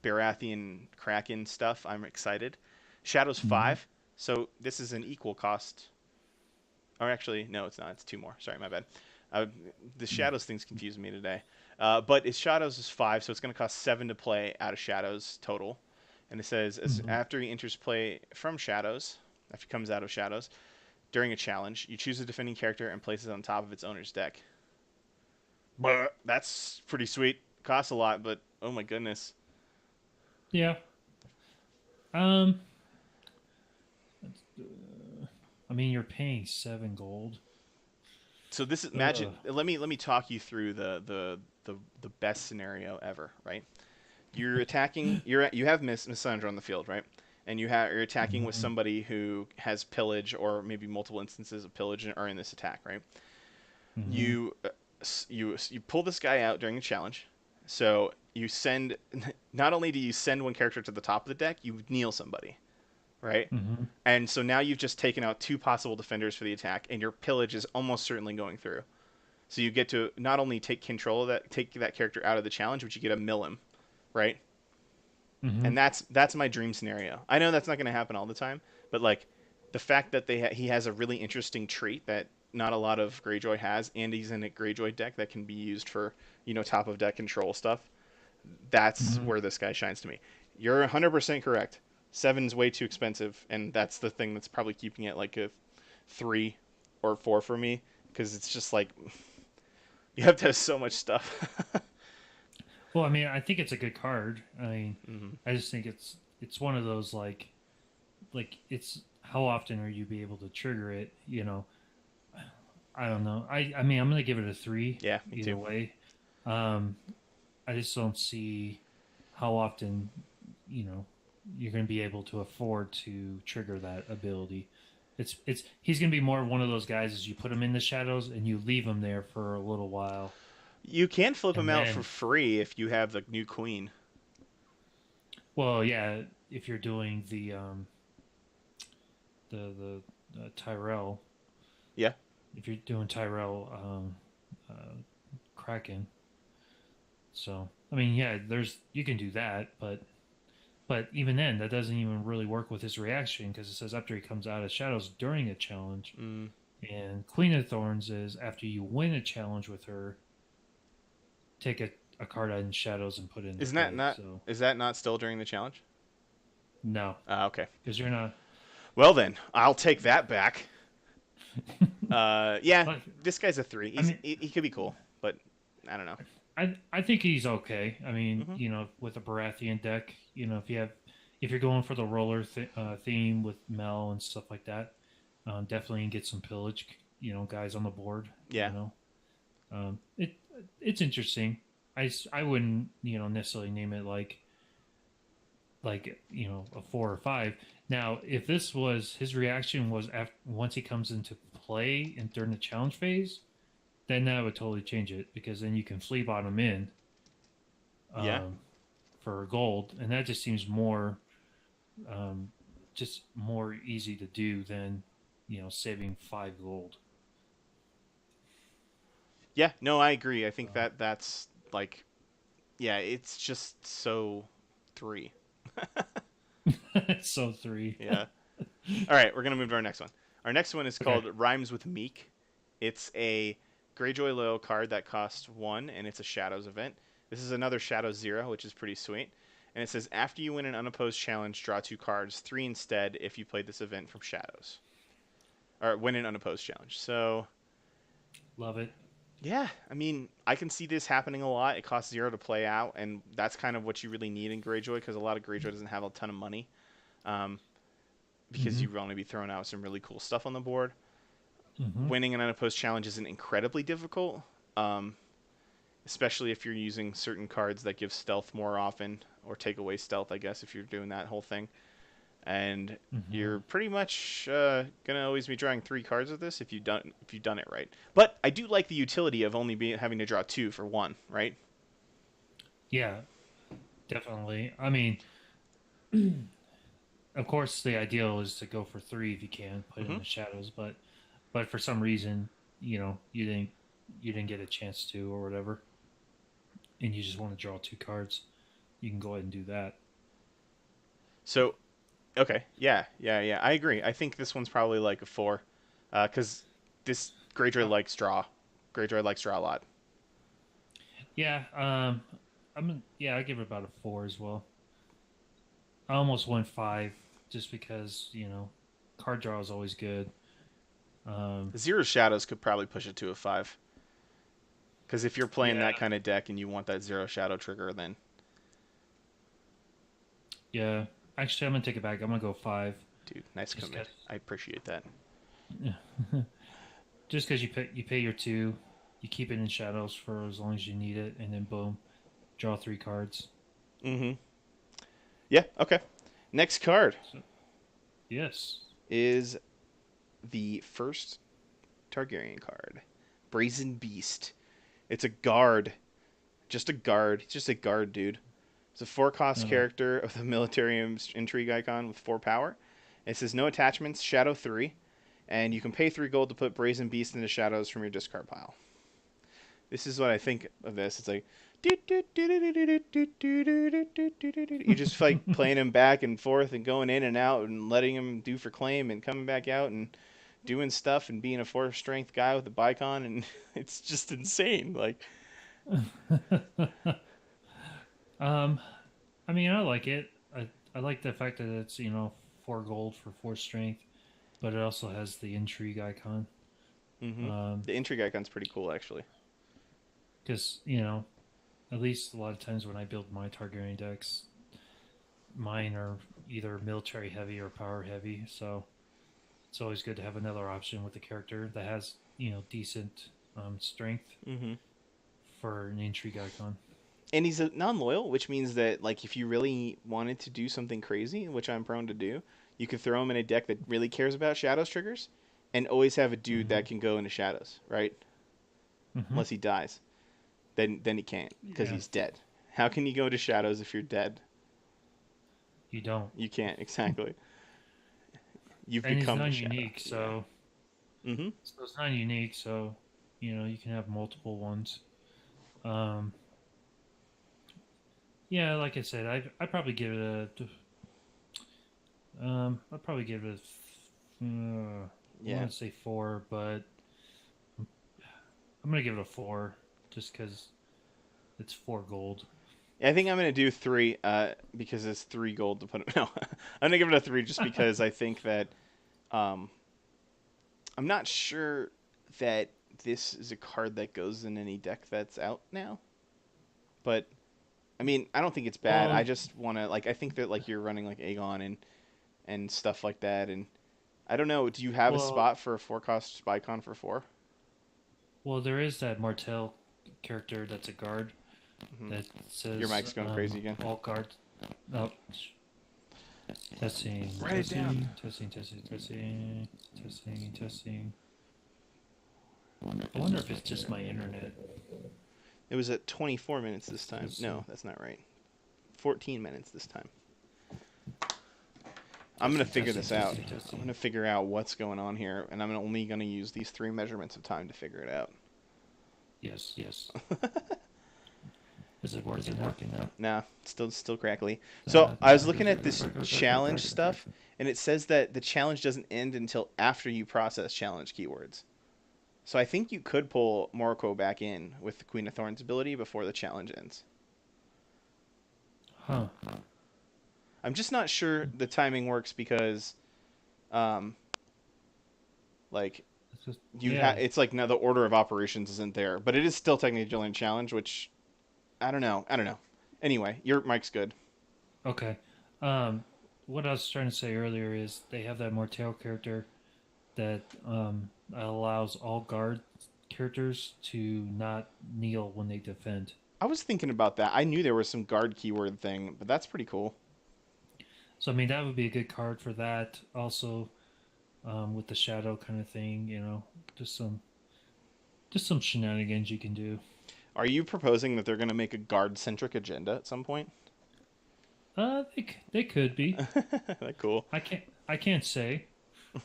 Baratheon Kraken stuff, I'm excited. Shadows Mm-hmm. 5, so this is an equal cost. Or actually, no, it's not. It's 2 more. Sorry, my bad. Uh, the Shadows thing's confusing me today. But it's Shadows is 5, so it's going to cost 7 to play out of Shadows total. And it says Mm-hmm. after he enters play from Shadows, after he comes out of Shadows, during a challenge, you choose a defending character and place it on top of its owner's deck. That's pretty sweet. Costs a lot, but oh my goodness. Yeah. Um. You're paying 7 gold. So this is Ugh. imagine. Let me talk you through the best scenario ever. Right, you're attacking. You have Miss Sandra on the field, right? And you're attacking with Mm-hmm. somebody who has pillage or maybe multiple instances of pillage are in this attack, right? Mm-hmm. You you pull this guy out during a challenge. So you send not only do you send one character to the top of the deck, you kneel somebody, right? Mm-hmm. And so now you've just taken out 2 possible defenders for the attack, and your pillage is almost certainly going through. So you get to not only take that character out of the challenge, but you get to mill him, right? Mm-hmm. And that's my dream scenario. I know that's not going to happen all the time, but like the fact that he has a really interesting trait that not a lot of Greyjoy has, and he's in a Greyjoy deck that can be used for top of deck control stuff. That's Mhm. where this guy shines to me. You're 100% correct. Seven's way too expensive, and that's the thing that's probably keeping it like a 3 or 4 for me, because it's just like you have to have so much stuff. Well, I mean, I think it's a good card. I mean, Hmm. I just think it's one of those like it's how often are you be able to trigger it? I don't know. I mean, I'm gonna give it a three Yeah, me either too. way. Um, I just don't see how often you know you're gonna be able to afford to trigger that ability. It's he's gonna be more one of those guys as you put him in the shadows and you leave him there for a little while, You can flip and him out for then free if you have the new queen. well, yeah, if you're doing the Tyrell, Yeah. if you're doing Tyrell Kraken, so I mean, yeah, there's you can do that, but even then, that doesn't even really work with his reaction because it says after he comes out of shadows during a challenge, Mm. and Queen of Thorns is after you win a challenge with her, take a card out in shadows and put it into Isn't that play. not? So Is that not still during the challenge? no, Okay. because you're not. Well then, I'll take that back. Yeah, But this guy's a 3. I mean, He could be cool, but I don't know. I think he's okay. I mean, Hmm. with a Baratheon deck, if you're going for the roller theme with Mel and stuff like that, definitely get some pillage, guys on the board. Yeah. It it's interesting. I wouldn't necessarily name it like a 4 or 5. Now, if this was his reaction was after once he comes into play and during the challenge phase, then that would totally change it because then you can flea bottom in Yeah. um, for gold, and that just seems um, more easy to do than saving 5 gold. Yeah. No, I agree. I think So that's like, yeah, it's just so 3. so 3. Yeah. All right, we're gonna move to our next one. Our next one is Okay, called Rhymes with Meek. It's a Greyjoy loyal card that costs 1, and it's a Shadows event. This is another Shadows 0, which is pretty sweet. And it says after you win an unopposed challenge, draw 2 cards, 3 instead if you played this event from Shadows, or win an unopposed challenge. So love it. yeah, I mean, I can see this happening a lot. It costs 0 to play out, and that's kind of what you really need in Greyjoy because a lot of Greyjoy doesn't have a ton of money. Um, because Mm-hmm. you want to be throwing out some really cool stuff on the board. Mm-hmm. Winning an unopposed challenge isn't incredibly difficult, um, especially if you're using certain cards that give stealth more often or take away stealth. I guess if you're doing that whole thing, and Mm-hmm. you're pretty much gonna always be drawing 3 cards with this if you've done it right. But I do like the utility of only having to draw 2 for 1, right? Yeah, definitely. I mean, of course, the ideal is to go for 3 if you can, put it in Mm-hmm. the shadows. But for some reason, you didn't get a chance to or whatever, and you just want to draw 2 cards. You can go ahead and do that. So okay, yeah, yeah, yeah. I agree. I think this one's probably like a 4, because this Greyjoy Uh, likes draw. Greyjoy likes draw a lot. yeah, yeah, I give it about a 4 as well. I almost went 5 just because card draw is always good. Um, Zero Shadows could probably push it to a 5. Because if you're playing yeah, that kind of deck and you want that Zero Shadow trigger, then yeah. Actually, I'm gonna take it back. I'm gonna go 5. dude, nice Just commit. because, I appreciate that. just because you pay your 2, you keep it in shadows for as long as you need it, and then boom, draw 3 cards. Mm-hmm. Yeah. Okay. Next card So yes, is the first Targaryen card, Brazen Beast. It's a guard, just a guard. It's just a guard, dude. It's a 4 cost uh, character of the military intrigue icon with 4 power. It says no attachments, Shadow 3, and you can pay 3 gold to put Brazen Beast into shadows from your discard pile. This is what I think of this. It's like you just like playing him back and forth and going in and out and letting him do for claim and coming back out and doing stuff and being a 4 strength guy with a bicon, and it's just insane. Like Um, I mean, I like it. I like the fact that it's 4 gold for 4 strength, but it also has the intrigue icon. Mm-hmm. Um, The intrigue icon's pretty cool, actually. because at least a lot of times when I build my Targaryen decks, mine are either military heavy or power heavy. So it's always good to have another option with the character that has decent strength Mm-hmm. for an intrigue icon. And he's a non-loyal, which means that like if you really wanted to do something crazy, which I'm prone to do, you could throw him in a deck that really cares about shadows triggers, and always have a dude Mm-hmm. that can go into shadows, right? Mm-hmm. Unless he dies, then he can't because Yeah, he's dead. How can you go to shadows if you're dead? you don't, You can't exactly. You've and it's become the shadow. non-unique, Yeah. so Mm-hmm. it's not unique. So you can have multiple ones. Um, yeah, like I said, I probably give it I'd probably give it I Yeah. want to say 4, but I'm gonna give it a 4 just because it's 4 gold. I think I'm gonna do 3, because it's 3 gold to put it. No, I'm gonna give it a 3 just because I think that um, I'm not sure that this is a card that goes in any deck that's out now. But I mean, I don't think it's bad. I Well, just want to like I think that like you're running like Aegon and stuff like that, and I don't know. Do you have a well, spot for a 4 cost Spycon for 4? there is that Martell character that's a guard Mm-hmm. that Your says mic's going crazy again. all guards. Oh, testing, Write it down. testing, testing, testing, testing, testing, testing. I wonder if it's just my internet. It was at 24 minutes this time. Testing, No, that's not right. 14 minutes this time. I'm gonna testing, figure testing, this out. testing, I'm testing. gonna figure out what's going on here, and I'm only gonna use these 3 measurements of time to figure it out. Yes, yes. Is it working now? Nah, still crackly. So I was looking at this challenge stuff, and it says that the challenge doesn't end until after you process challenge keywords. So I think you could pull Morocco back in with the Queen of Thorns ability before the challenge ends. Huh. I'm just not sure the timing works because, um, like It's just, you yeah. it's like now the order of operations isn't there, but it is still technically a challenge, which I don't know. I don't know. Anyway, your mic's good. Okay. What I was trying to say earlier is they have that Mortel character that allows all guard characters to not kneel when they defend. I was thinking about that. I knew there was some guard keyword thing, but that's pretty cool. So I mean that would be a good card for that. Also, with the shadow kind of thing, just some shenanigans you can do. Are you proposing that they're going to make a guard centric agenda at some point? They could be. That's cool. I can't say.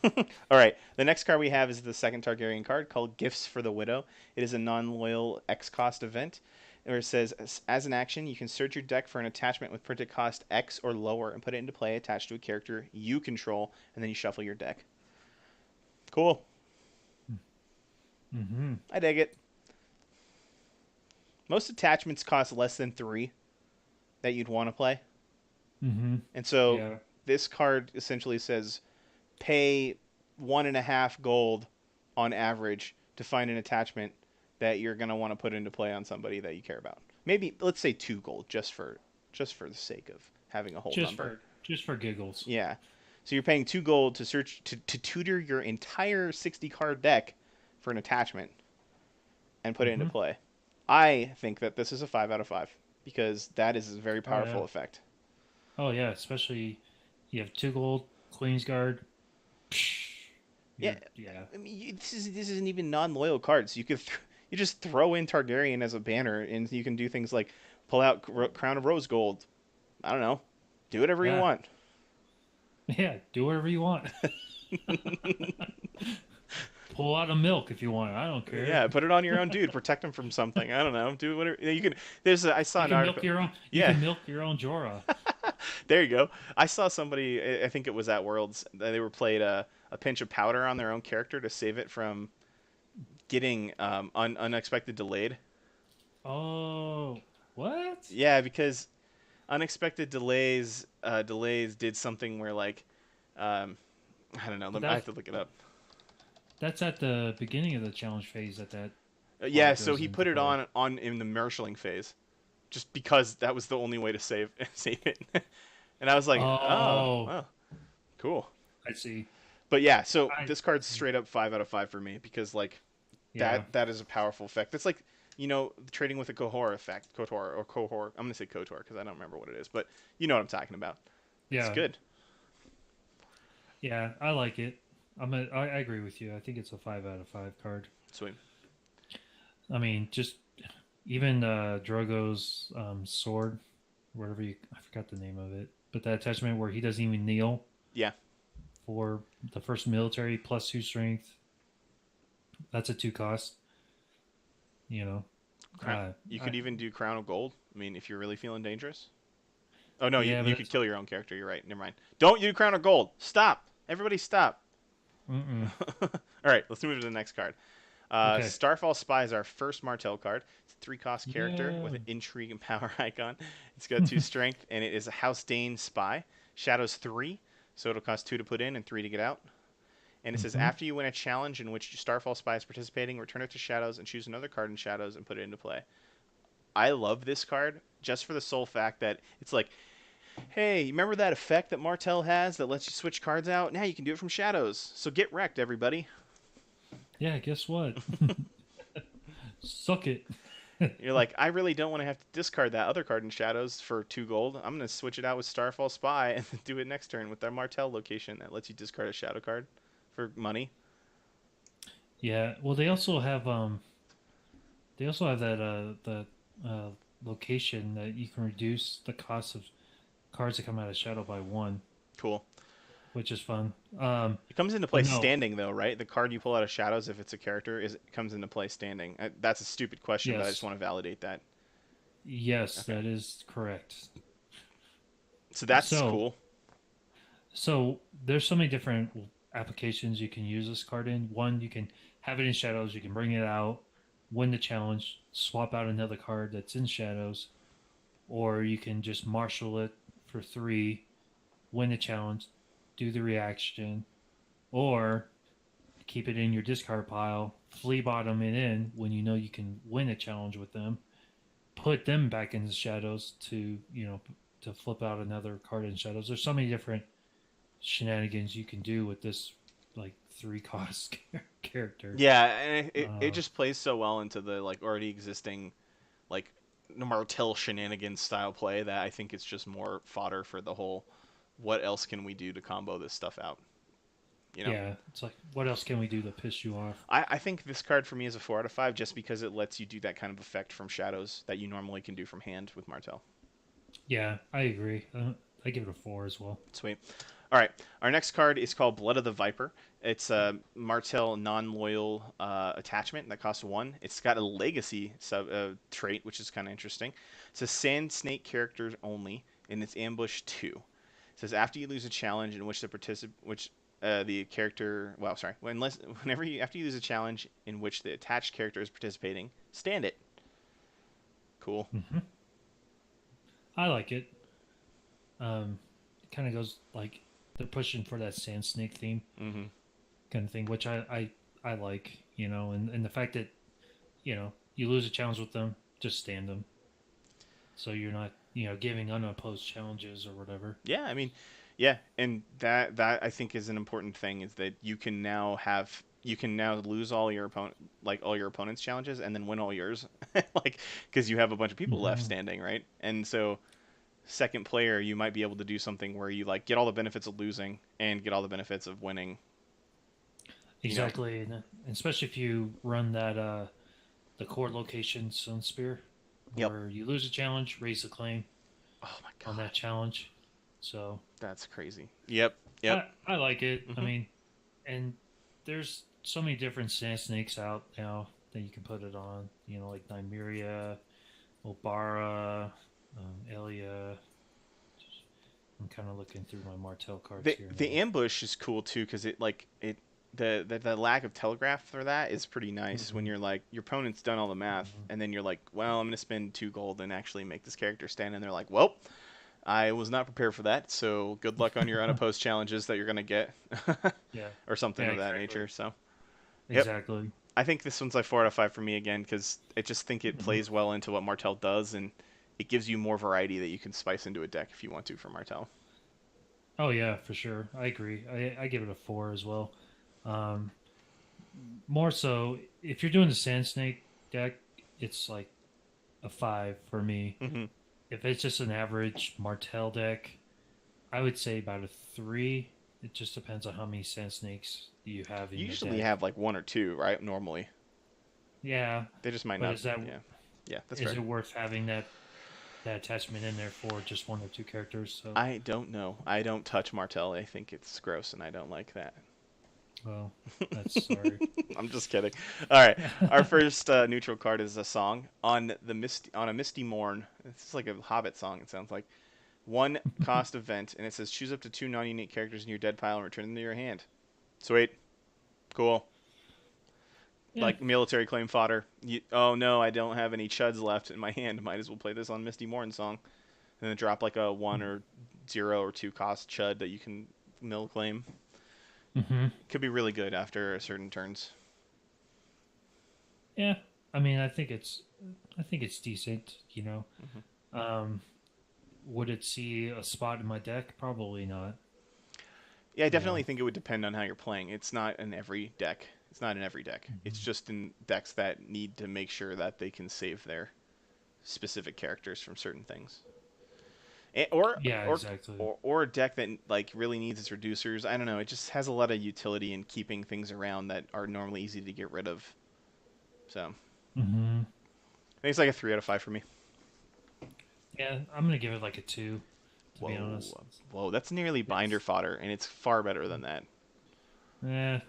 All right. The next card we have is the second Targaryen card called Gifts for the Widow. It is a non-loyal X cost event where it says, as an action, you can search your deck for an attachment with printed cost X or lower and put it into play attached to a character you control, and then you shuffle your deck. Cool. Mm-hmm. I dig it. Most attachments cost less than 3 that you'd want to play. Mm-hmm. And so Yeah. this card essentially says pay 1.5 gold on average to find an attachment that you're gonna want to put into play on somebody that you care about. Maybe let's say 2 gold just for the sake of having a whole Just number. for giggles. Yeah. So you're paying 2 gold to search to tutor your entire 60 card deck for an attachment and put it into Mm-hmm. play. I think that this is a 5 out of 5 because that is a very Oh yeah. powerful effect. Oh yeah. Especially you have 2 gold, Queen's Guard. Psh, Yeah, yeah. I mean, this isn't even non-loyal cards. You just throw in Targaryen as a banner, and you can do things like pull out Crown of Rose Gold. I don't know, do whatever you Yeah. want. Yeah. Do whatever you want. Pull out a milk if you want. I don't care. Yeah, put it on your own dude. Protect him from something. I don't know. Do whatever you can. I saw You an can milk article. your own. You Yeah, can milk your own Jorah. there you go. I saw somebody. I think it was at Worlds. They were played a pinch of powder on their own character to save it from getting unexpected delayed. Oh, what? Yeah, because unexpected delays did something where like, um, I don't know. But I have to look it up. that's at the beginning of the challenge phase that Yeah, part so goes he into put it play. on in the marshaling phase, just because that was the only way to save save it. And I was like, oh, Oh, well, cool. I see. But yeah, so I this card's straight up 5 out of 5 for me because like yeah, that is a powerful effect. That's like trading with a Kohor effect, Kotor or Kohor. I'm gonna say Kotor because I don't remember what it is, but you know what I'm talking about. It's yeah, good. yeah. I like it. I agree with you. I think it's a 5 out of 5 card. Sweet. I mean, just even Drogo's sword, whatever you, I forgot the name of it, but that attachment where he doesn't even kneel Yeah. for the first military +2 strength. That's a 2 cost. You know, uh, You I could even do Crown of Gold. I mean, if you're really feeling dangerous. Oh no, yeah, but you could it's kill your own character. You're right. Never mind. Don't do Crown of Gold. Stop. Everybody stop. mm-mm. All right, let's move to the next card. Okay. Starfall Spy is our first Martell card. It's a 3 cost character Yeah. with an intrigue and power icon. It's got 2 strength, and it is a House Dane Spy. Shadows 3, so it'll cost 2 to put in and 3 to get out. And it says hmm after you win a challenge in which Starfall Spy is participating, return it to Shadows and choose another card in Shadows and put it into play. I love this card just for the sole fact that it's like, hey, remember that effect that Martell has that lets you switch cards out? Now you can do it from Shadows. So get wrecked, everybody. Yeah. Guess what? Suck it. You're like, I really don't want to have to discard that other card in Shadows for 2 gold. I'm going to switch it out with Starfall Spy and do it next turn with our Martell location that lets you discard a Shadow card for money. Yeah. Well, they also have that uh location that you can reduce the cost of cards that come out of shadow by 1, Cool. which is fun. It comes into play But no. standing though, right? The card you pull out of Shadows, if it's a character, is comes into play standing. That's a stupid question, but I just Yes. want to validate that. Yes, Okay. that is correct. So that's So, cool. so there's so many different applications you can use this card in. One, you can have it in shadows. You can bring it out, win the challenge, swap out another card that's in shadows, or you can just marshal it for 3, win the challenge, do the reaction, or keep it in your discard pile, flea bottom it in when you know you can win a challenge with them, put them back in the shadows to to flip out another card in shadows. There's so many different shenanigans you can do with this like 3 cost character. Yeah, and it Uh, just plays so well into the like already existing like Martell shenanigans style play that I think it's just more fodder for the whole. What else can we do to combo this stuff out? You know, yeah, it's like what else can we do to piss you off? I think this card for me is a 4 out of 5 just because it lets you do that kind of effect from shadows that you normally can do from hand with Martell. Yeah, I agree. I give it a 4 as well. Sweet. All right, our next card is called Blood of the Viper. It's a Martell non-loyal attachment that costs 1. It's got a legacy trait, which is kind of interesting. It's a Sand Snake character only, and it's ambush 2. It says after you lose a challenge in which the character, well, sorry, whenever you after you lose a challenge in which the attached character is participating, stand it. Cool. hmm I like it. It kind of goes like they're pushing for that sand snake theme Mm-hmm. kind of thing, which I like, and the fact that you lose a challenge with them, just stand them, so you're not giving unopposed challenges or whatever. Yeah, I mean, yeah, and that I think is an important thing is that you can now lose all your opponent's challenges and then win all yours, like because you have a bunch of people left hmm standing, right? And so second player, you might be able to do something where you like get all the benefits of losing and get all the benefits of winning. You know? Exactly, and especially if you run that the core location Sun Spear, Yep. where you lose a challenge, raise the claim Oh my on that god, challenge. So that's crazy. Yep. Yep. I like it. I Hmm. mean, and there's so many different sand snakes out now that you can put it on. Like Nymeria, Obara, Elia. I'm kind of looking through my Martell cards here The now. ambush is cool too because the lack of telegraph for that is pretty nice when hmm you're like your opponent's done all the math hmm and then you're like, well, I'm gonna spend 2 gold and actually make this character stand, and they're like, well, I was not prepared for that, so good luck on your unopposed challenges that you're going to get, Yeah. or something Yeah, of that exactly. nature. So, yep. Exactly. I think this one's like 4 out of 5 for me again because I just think it Hmm. plays well into what Martell does, and it gives you more variety that you can spice into a deck if you want to for Martell. Oh yeah, for sure. I agree. I give it a 4 as well. Um, More so, if you're doing the Sand Snake deck, it's like a 5 for me. Hmm. If it's just an average Martell deck, I would say about a 3. It just depends on how many Sand Snakes you have in You your usually deck. have like one or two, right? Normally, Yeah, they just might but not. Yeah, yeah, that's is fair. it worth having that attachment in there for just one or two characters? So, I don't know. I don't touch Martell. I think it's gross, and I don't like that. well, that's sorry. I'm just kidding. All right, our first neutral card is a song on a misty morn. It's like a Hobbit song. It sounds like one cost event, and it says choose up to two non-unique characters in your dead pile and return them to your hand. Sweet, cool. Yeah. Like military claim fodder. Oh no, I don't have any chuds left in my hand. Might as well play this on Misty Morn song, and then drop like a 1 or 0 or 2 cost chud that you can mill claim. Hmm. Could be really good after a certain turns. Yeah. I mean, I think it's decent. Hmm. Um, would it see a spot in my deck? Probably not. Yeah, I You definitely know. think it would depend on how you're playing. It's not in every deck. It's not in every deck. It's Hmm. just in decks that need to make sure that they can save their specific characters from certain things. Or Yeah. or Exactly. or a deck that like really needs its reducers. I don't know. It just has a lot of utility in keeping things around that are normally easy to get rid of. So I Hmm. think it's like a 3 out of 5 for me. Yeah, I'm gonna give it like a 2. To be honest, Whoa, whoa, that's nearly binder it's fodder, and it's far better than that. eh.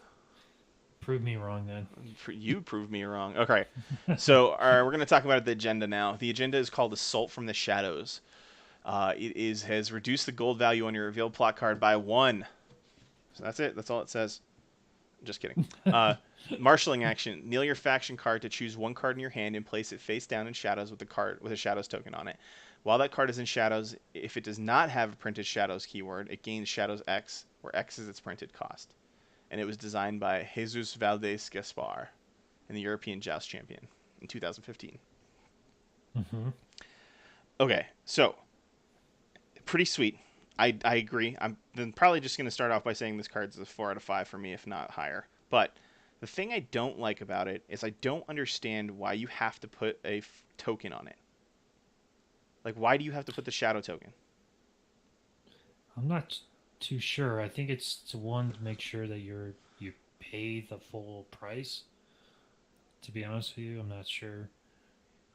Prove me wrong then. You proved me wrong. Okay, so we're going to talk about the agenda now. The agenda is called Assault from the Shadows. It has reduced the gold value on your revealed plot card by 1. So that's it. That's all it says. Just kidding. Uh, Marshalling action. Kneel your faction card to choose one card in your hand and place it face down in shadows with the card with a shadows token on it. While that card is in shadows, if it does not have a printed shadows keyword, it gains shadows X, where X is its printed cost. And it was designed by Jesus Valdez Gaspar, and the European Joust champion in 2015. Hmm. Okay, so pretty sweet. I agree. I'm then probably just going to start off by saying this card's a 4 out of 5 for me, if not higher. But the thing I don't like about it is I don't understand why you have to put a token on it. Like, why do you have to put the shadow token? I'm not too sure. I think it's to one to make sure that you pay the full price. To be honest with you, I'm not sure.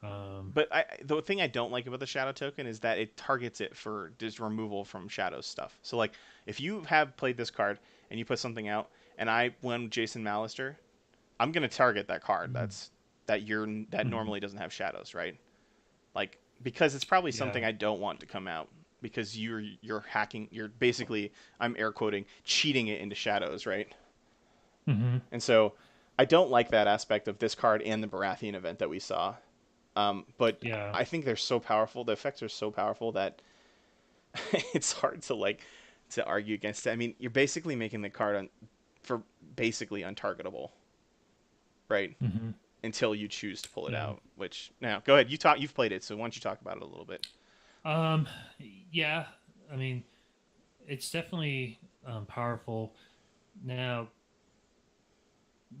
Um, But the thing I don't like about the shadow token is that it targets it for just removal from shadows stuff. So like, if you have played this card and you put something out, and I win Jason Mallister, I'm gonna target that card. That mhm. normally doesn't have shadows, right? Like because it's probably Yeah. something I don't want to come out because you're hacking. You're basically, I'm air quoting, cheating it into shadows, right? Hmm. And so I don't like that aspect of this card and the Baratheon event that we saw. But Yeah. I think they're so powerful. The effects are so powerful that it's hard to argue against it. I mean, you're basically making the card for basically untargetable, right? Hmm. Until you choose to pull it Yeah. out. Which now, go ahead. You talk. You've played it, so why don't you talk about it a little bit? Um, yeah. I mean, it's definitely powerful. Now,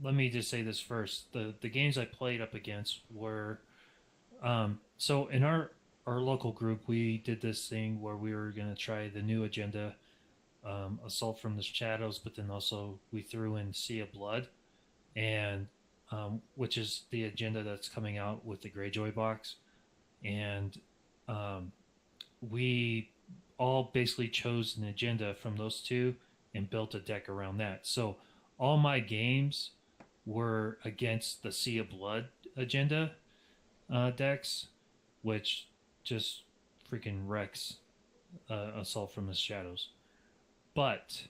let me just say this first: the games I played up against were so in our local group, we did this thing where we were going to try the new agenda, Assault from the Shadows, but then also we threw in Sea of Blood, and which is the agenda that's coming out with the Greyjoy box, and um, we all basically chose an agenda from those two and built a deck around that. So all my games were against the Sea of Blood agenda decks, which just freaking wrecks Assault from the Shadows. But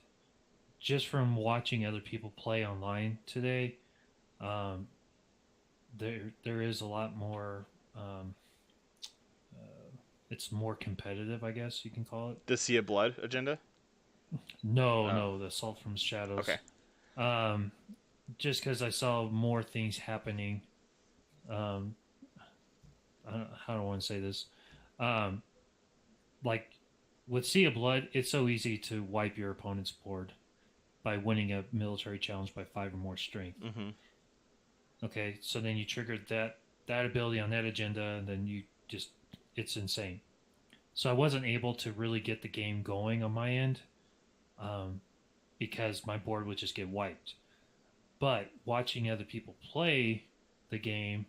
just from watching other people play online today, um, there is a lot more. Uh, it's more competitive, I guess you can call it. The Sea of Blood agenda. No, Oh, no, the Assault from okay. Shadows. Um, just because I saw more things happening. Um, how do I want to say this? Um, like with Sea of Blood, it's so easy to wipe your opponent's board by winning a military challenge by 5 or more strength. Mm-hmm. Okay, so then you trigger that ability on that agenda, and then you just it's insane. So I wasn't able to really get the game going on my end um, because my board would just get wiped. But watching other people play the game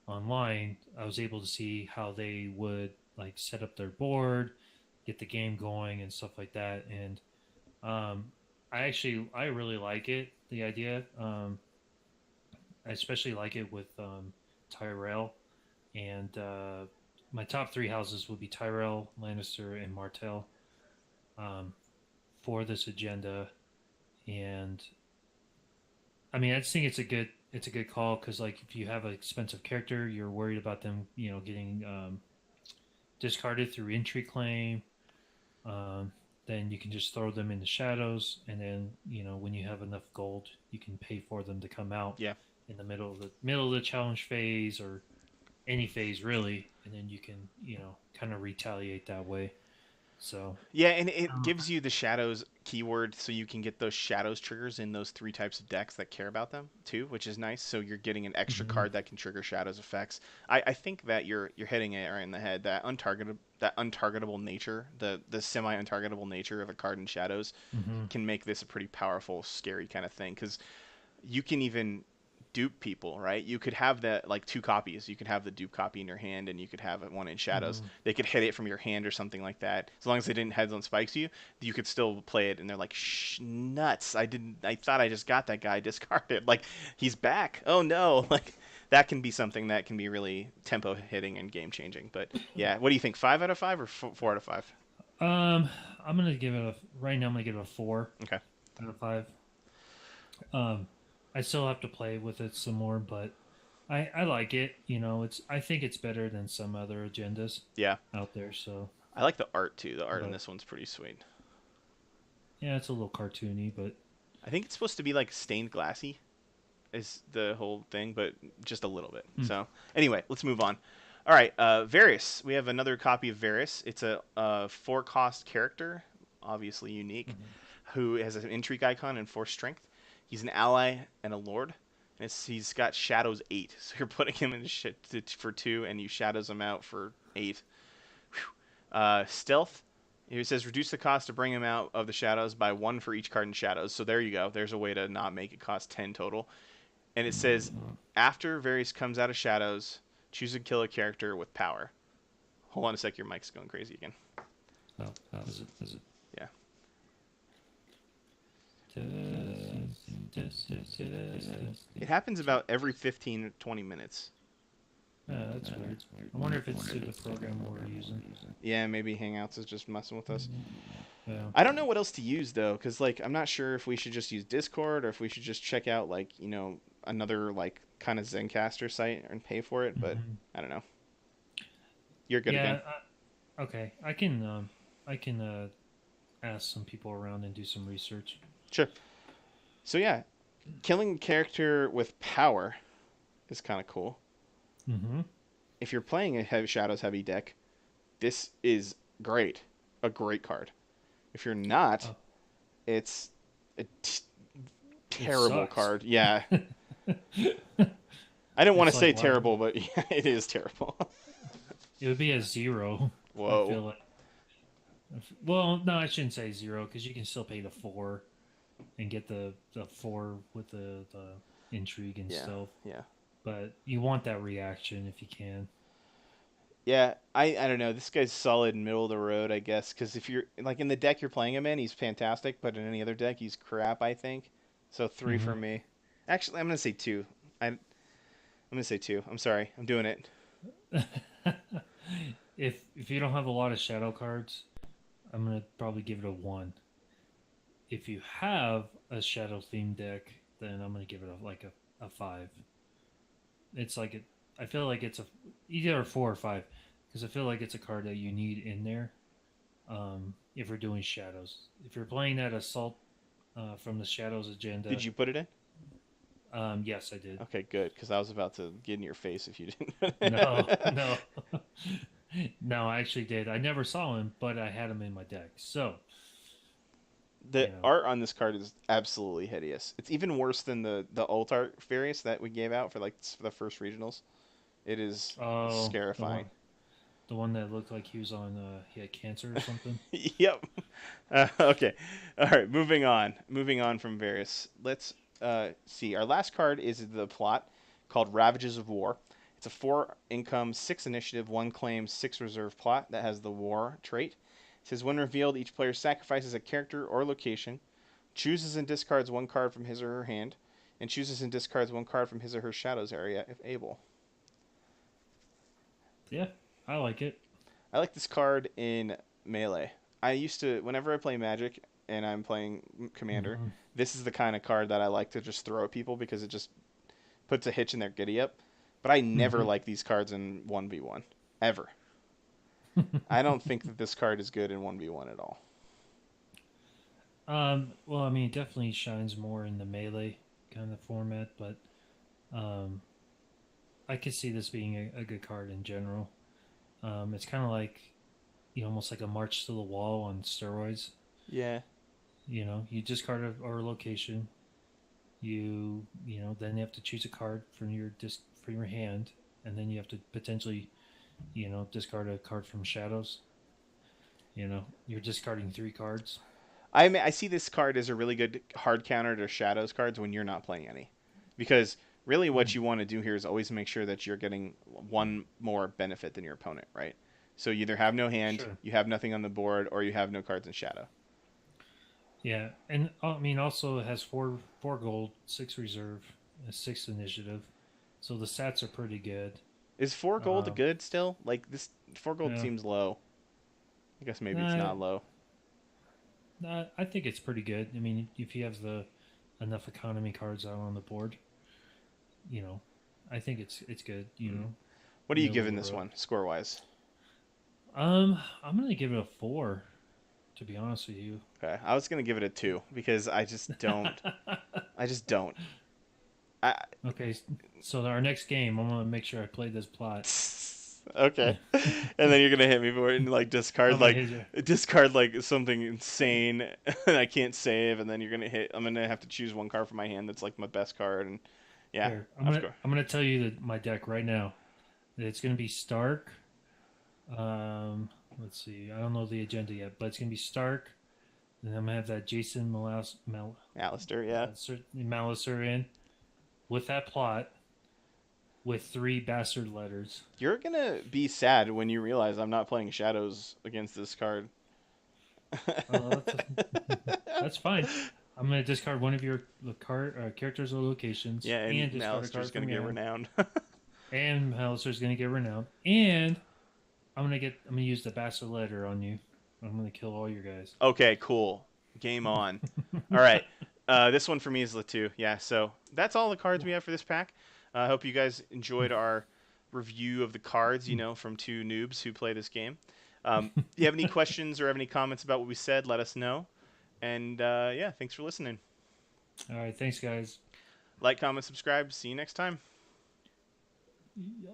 online, I was able to see how they would like set up their board, get the game going, and stuff like that. And um, I really like it. The idea, I especially like it with Tyrell. And my top three houses would be Tyrell, Lannister, and Martell um, for this agenda. And I mean, I just think it's a good call because like if you have an expensive character, you're worried about them, getting discarded through entry claim. Um, then you can just throw them in the shadows, and then when you have enough gold, you can pay for them to come out Yeah. in the middle of the challenge phase or any phase really, and then you can kind of retaliate that way. So Yeah, and it uh, gives you the shadows keyword so you can get those shadows triggers in those three types of decks that care about them too, which is nice. So you're getting an extra mhm, card that can trigger shadows effects. I think that you're hitting it right in the head. That untargetable nature, the semi untargetable nature of a card in shadows mhm, can make this a pretty powerful, scary kind of thing because you can even dupe people, right? You could have that like two copies. You could have the dupe copy in your hand, and you could have one in shadows. mhm. They could hit it from your hand or something like that. As long as they didn't heads on spikes you could still play it. And they're like, Shh, nuts! I didn't. I thought I just got that guy discarded. Like he's back. Oh no! Like that can be something that can be really tempo hitting and game changing. But yeah, what do you think? 5 out of 5 or 4 out of 5? Um, I'm gonna give it a right now. I'm gonna give it a 4 Okay. out of 5. Um, I still have to play with it some more, but I like it. I think it's better than some other agendas Yeah, out there. So, I like the art too. The art in but this one's pretty sweet. yeah, it's a little cartoony, but I think it's supposed to be like stained glassy, is the whole thing, but just a little bit. mm, So anyway, let's move on. All right, Varys. We have another copy of Varys. It's a 4 cost character, obviously unique, mhm. who has an intrigue icon and 4 strength. He's an ally and a lord. And he's got shadows 8, so you're putting him in shit for 2, and you shadows him out for 8. Stealth. It says reduce the cost to bring him out of the shadows by 1 for each card in shadows. So there you go. There's a way to not make it cost 10 total. And it says after Varys comes out of shadows, choose and kill a character with power. Hold on a sec, your mic's going crazy again. Oh, is it? Is it? Yeah. It happens about every 15 or 20 minutes. That's weird. I wonder if it's through the program we're using. Yeah, maybe Hangouts is just messing with us. Yeah. I don't know what else to use though, because like I'm not sure if we should just use Discord or if we should just check out like another like kind of Zencaster site and pay for it. But Hmm. I don't know. You're good again. Yeah. Okay. I can ask some people around and do some research. Sure. So yeah, killing a character with power is kind of cool. Mm-hmm. If you're playing a Shadows heavy deck, this is great. A great card. If you're not, Oh, it's a it terrible sucks. card. Yeah. I didn't want to It's say like why terrible, but yeah, it is terrible. it would be a 0. I Whoa. feel like. Well, no, I shouldn't say 0 because you can still pay the 4 and get the 4 with the intrigue and Yeah. stealth. Yeah. But you want that reaction if you can. Yeah, I don't know. This guy's solid middle of the road, I guess, because if you're like in the deck you're playing him in, he's fantastic, but in any other deck he's crap, I think. So 3 Hmm. for me. Actually, I'm gonna say 2. I'm gonna say 2. I'm sorry, I'm doing it. If you don't have a lot of shadow cards, I'm gonna probably give it a 1. If you have a shadow themed deck, then I'm gonna give it a 5. It's like I feel like it's either a 4 or 5 because I feel like it's a card that you need in there if we're doing shadows. If you're playing that assault from the shadows Did agenda, you put it in? yes, I did. Okay, good, because I was about to get in your face if you No, didn't. no, no, I actually did. I never saw him, but I had him in my deck. So, The you know, art on this card is absolutely hideous. It's even worse than the alt art various that we gave out for like the first regionals. It is oh, scarifying. the one that looked like he was on, he had cancer or something. Yep. Okay. All right. Moving on. Moving on from various. Let's see. Our last card is the plot called Ravages of War. It's a 4 income, 6 initiative, 1 claim, 6 reserve plot that has the war trait. It says when revealed, each player sacrifices a character or location, chooses and discards 1 card from his or her hand, and chooses and discards 1 card from his or her shadows area if able. Yeah, I like it. I like this card in melee. I used to, whenever I play Magic and I'm playing Commander, Hmm. this is the kind of card that I like to just throw at people because it just puts a hitch in their giddy up. But I never Hmm. like these cards in 1v1. Ever. I don't think that this card is good in 1v1 at all. Well, I mean, it definitely shines more in the melee kind of format, but um, I could see this being a good card in general. It's kind of like almost like a march to the wall on steroids. Yeah. You discard a or a location. Then you have to choose a card from your from your hand, and then you have to potentially discard a card from shadows. You're discarding 3 cards. I see this card as a really good hard counter to Shadows cards when you're not playing any. Because really what Mm, you want to do here is always make sure that you're getting one more benefit than your opponent, right? So you either have no hand, sure. you have nothing on the board, or you have no cards in shadow. Yeah, and I mean also it has four gold, 6 reserve, a 6 initiative, so the stats are pretty good. Is 4 gold Um, good still? Like this 4 gold yeah, seems low. I guess maybe it's nah, not low. I think it's pretty good. I mean, if you have the enough economy cards out on the board, you know, I think it's good. Hmm. What are you Middle of giving the this road. one score wise? I'm gonna give it a 4. To be honest with you. Okay, I was gonna give it a 2 because I just don't. I just don't. I Okay, so our next game, I'm gonna make sure I play this plot. okay, and then you're gonna hit me for it and like I'm gonna hit you. discard like something insane and I can't save, and then you're gonna hit. I'm gonna have to choose 1 card from my hand that's like my best card, and yeah, Here, of course. I'm gonna tell you my deck right now. It's gonna be Stark. Let's see. I don't know the agenda yet, but it's gonna be Stark. And I'm gonna have that Jason Alistair, yeah. Malicer in with that plot with 3 bastard letters. You're gonna be sad when you realize I'm not playing shadows against this card. That's that's fine. I'm gonna discard one of your characters or locations, Yeah, and and discard a Alistair's card gonna from get your hand. renowned. And Malicer's gonna get renowned, and I'm gonna use the bastard letter on you. I'm gonna kill all your guys. Okay, cool. Game on. All right. This one for me is Latu. Yeah, so that's all the cards we have for this pack. I hope you guys enjoyed our review of the cards, from 2 noobs who play this game. If you have any questions or have any comments about what we said, let us know. And yeah, thanks for listening. All right, thanks, guys. Like, comment, subscribe. See you next time. Yeah.